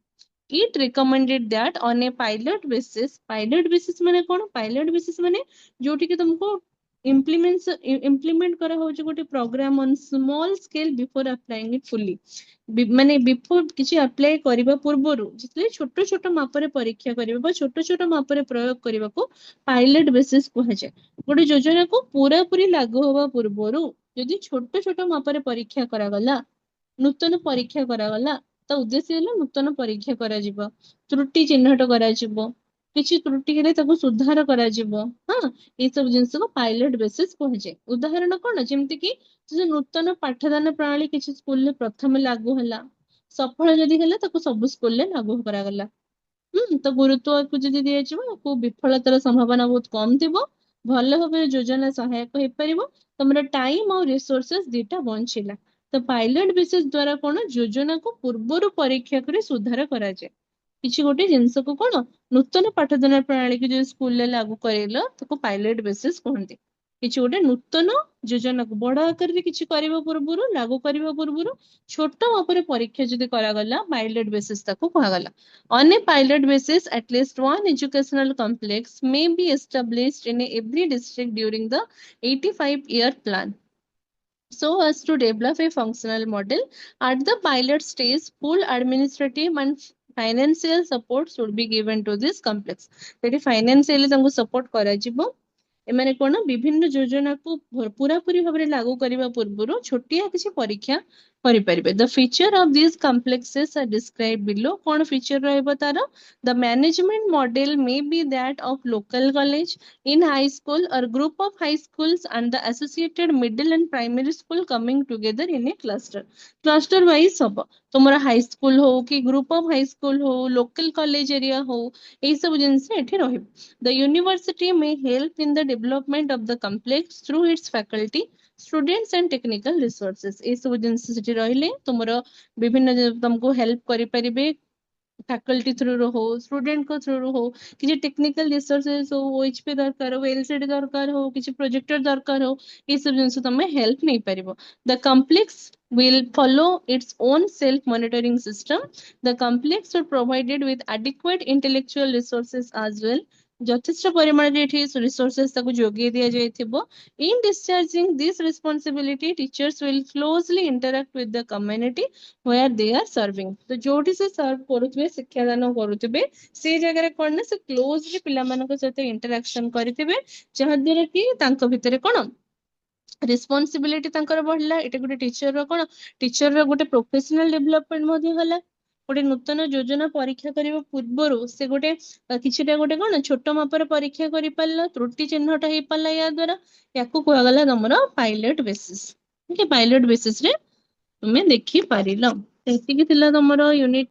It recommended that on a pilot basis माने कौन pilot basis माने जोठी कि तुमको implement करा होची गोटे programme on small scale before applying it fully माने बिफोर किछि अप्लाई करिबा पूର୍ବरु जितले छोट छोट मापरे परीक्षा करिबा बा छोट छोट मापरे प्रयोग करिबा को पायलट बेसिस कहै छै गोटे योजना को पूरा पूरी लागू होबा पूର୍ବरु यदि छोट छोट मापरे परीक्षा करा गला नूतन परीक्षा करा गला तो उद्देश्य है नूतन परीक्षा करा जिवो त्रुटि चिन्हट करा जिवो किछि त्रुटि हेले ताको सुधार करा जिवो हां ए सब जिंस को पायलट बेसिस कहै छै उदाहरण कोन जेमति कि जे नूतन पाठदान प्रणाली किछि स्कूल में प्रथम लागू हला सफल जदि हला ताको सब स्कूल में लागू करा गला तो गुरुत्व को जदि दिया जिवो को विफलतार संभावना बहुत कम थिबो भल भाबे योजना सहायक हे परिबो तमरा टाइम और रिसोर्सेस दीटा बंचिला तो पायलट बेसिस द्वारा कोन योजना को पूर्वरु परीक्षा करे सुधार करा जाय किछि गोटे जिंस को कोन ନୂତନ ପାଠଦାନ ପ୍ରଣାଳୀ କି ଯୋଉ ସ୍କୁଲରେ ଲାଗୁ କରେଇଲ ତାକୁ ପାଇଲଟ ବେସିସ୍ କୁହନ୍ତି। କିଛି ଗୋଟେ ନୂତନ ଯୋଜନାକୁ ବଡ ଆକାରରେ କିଛି କରିବା ପୂର୍ବରୁ ଲାଗୁ କରିବା ପୂର୍ବରୁ ଛୋଟ ମାପରେ ପରୀକ୍ଷା ଯଦି କରାଗଲା ପାଇଲଟ ବେସିସ୍ ତାକୁ କୁହାଗଲା। On a pilot basis, at least one educational complex may be established in every district during the 85-year plan, so as to develop a functional model. At the pilot stage, full administrative and financial support should be given to this complex. ସେଠି financially ତାଙ୍କୁ support କରାଯିବ। ଏମାନେ କଣ ବିଭିନ୍ନ ଯୋଜନାକୁ ପୁରାପୁରି ଭାବରେ ଲାଗୁ କରିବା ପୂର୍ବରୁ ଛୋଟିଆ କିଛି ପରୀକ୍ଷା କରିପାରିବେ। The feature of these complexes are described below. କଣ feature ରହିବ ତାର? The management model may be that of local college in high school or group of high schools and the associated middle and primary school coming together in a cluster. Cluster wise ହବ। ତୁମର high school ହଉ କି group of high school ହଉ local college area ହଉ ଏଇ ସବୁ ଜିନିଷ ଏଠି ରହିବ। The university may help in the development of the complex through its faculty, students and technical resources. ଏଇ ସବୁ ଜିନିଷ ସେଠି ରହିଲେ ତୁମର ବିଭିନ୍ନ ତମକୁ ହେଲ୍ପ କରିପାରିବେ ଫ୍ୟାକଲ୍ଟି ଥ୍ରୁରୁ ହଉ ଷ୍ଟୁଡେଣ୍ଟଙ୍କ ଥ୍ରୁରୁ ହଉ କିଛି ଟେକ୍ନିକାଲ ରିସୋର୍ସେସ୍ ହଉ OHP ଦରକାର ହଉ LCD ଦରକାର ହଉ କିଛି ପ୍ରୋଜେକ୍ଟର ଦରକାର ହଉ ଏସବୁ ଜିନିଷ ତମେ ହେଲ୍ପ ନେଇପାରିବ। The complex will follow its own self-monitoring system. The complex are provided with adequate intellectual resources as well. ଯଥେଷ୍ଟ ପରିମାଣରେ ଏଠି ରିସୋର୍ସେସ୍ ତାକୁ ଯୋଗାଇ ଦିଆଯାଇଥିବ। In discharging this responsibility, teachers will closely interact with the community where they are serving. ତ ଯୋଉଠି ସେ serve କରୁଥିବେ ଶିକ୍ଷାଦାନ କରୁଥିବେ ସେଇ ଜାଗାରେ କଣ ନା ସେ କ୍ଲୋଜଲି ପିଲାମାନଙ୍କ ସହିତ ଇଣ୍ଟରାକ୍ସନ କରିଥିବେ ଯାହାଦ୍ୱାରା କି ତାଙ୍କ ଭିତରେ କଣ ରେସ୍ପନ୍ସିବିଲିଟି ତାଙ୍କର ବଢିଲା। ଏଟା ଗୋଟେ ଟିଚରର କଣ ଟିଚରର ଗୋଟେ ପ୍ରୋଫେସନାଲ ଡେଭଲପମେଣ୍ଟ ମଧ୍ୟ ହେଲା। ଗୋଟେ ନୂତନ ଯୋଜନା ପରୀକ୍ଷା କରିବା ପୂର୍ବରୁ ସେ ଗୋଟେ କିଛିଟା ଗୋଟେ କଣ ଛୋଟ ମାପର ପରୀକ୍ଷା କରିପାରିଲା ତ୍ରୁଟି ଚିହ୍ନଟ ହେଇପାରିଲା ୟା ଦ୍ୱାରା ୟାକୁ କୁହାଗଲା ତମର ପାଇଲଟ ବେସିସ୍। ଠିକ ପାଇଲଟ ବେସିସ୍ ରେ ତୁମେ ଦେଖିପାରିଲ। ସେତିକି ଥିଲା ତମର ୟୁନିଟ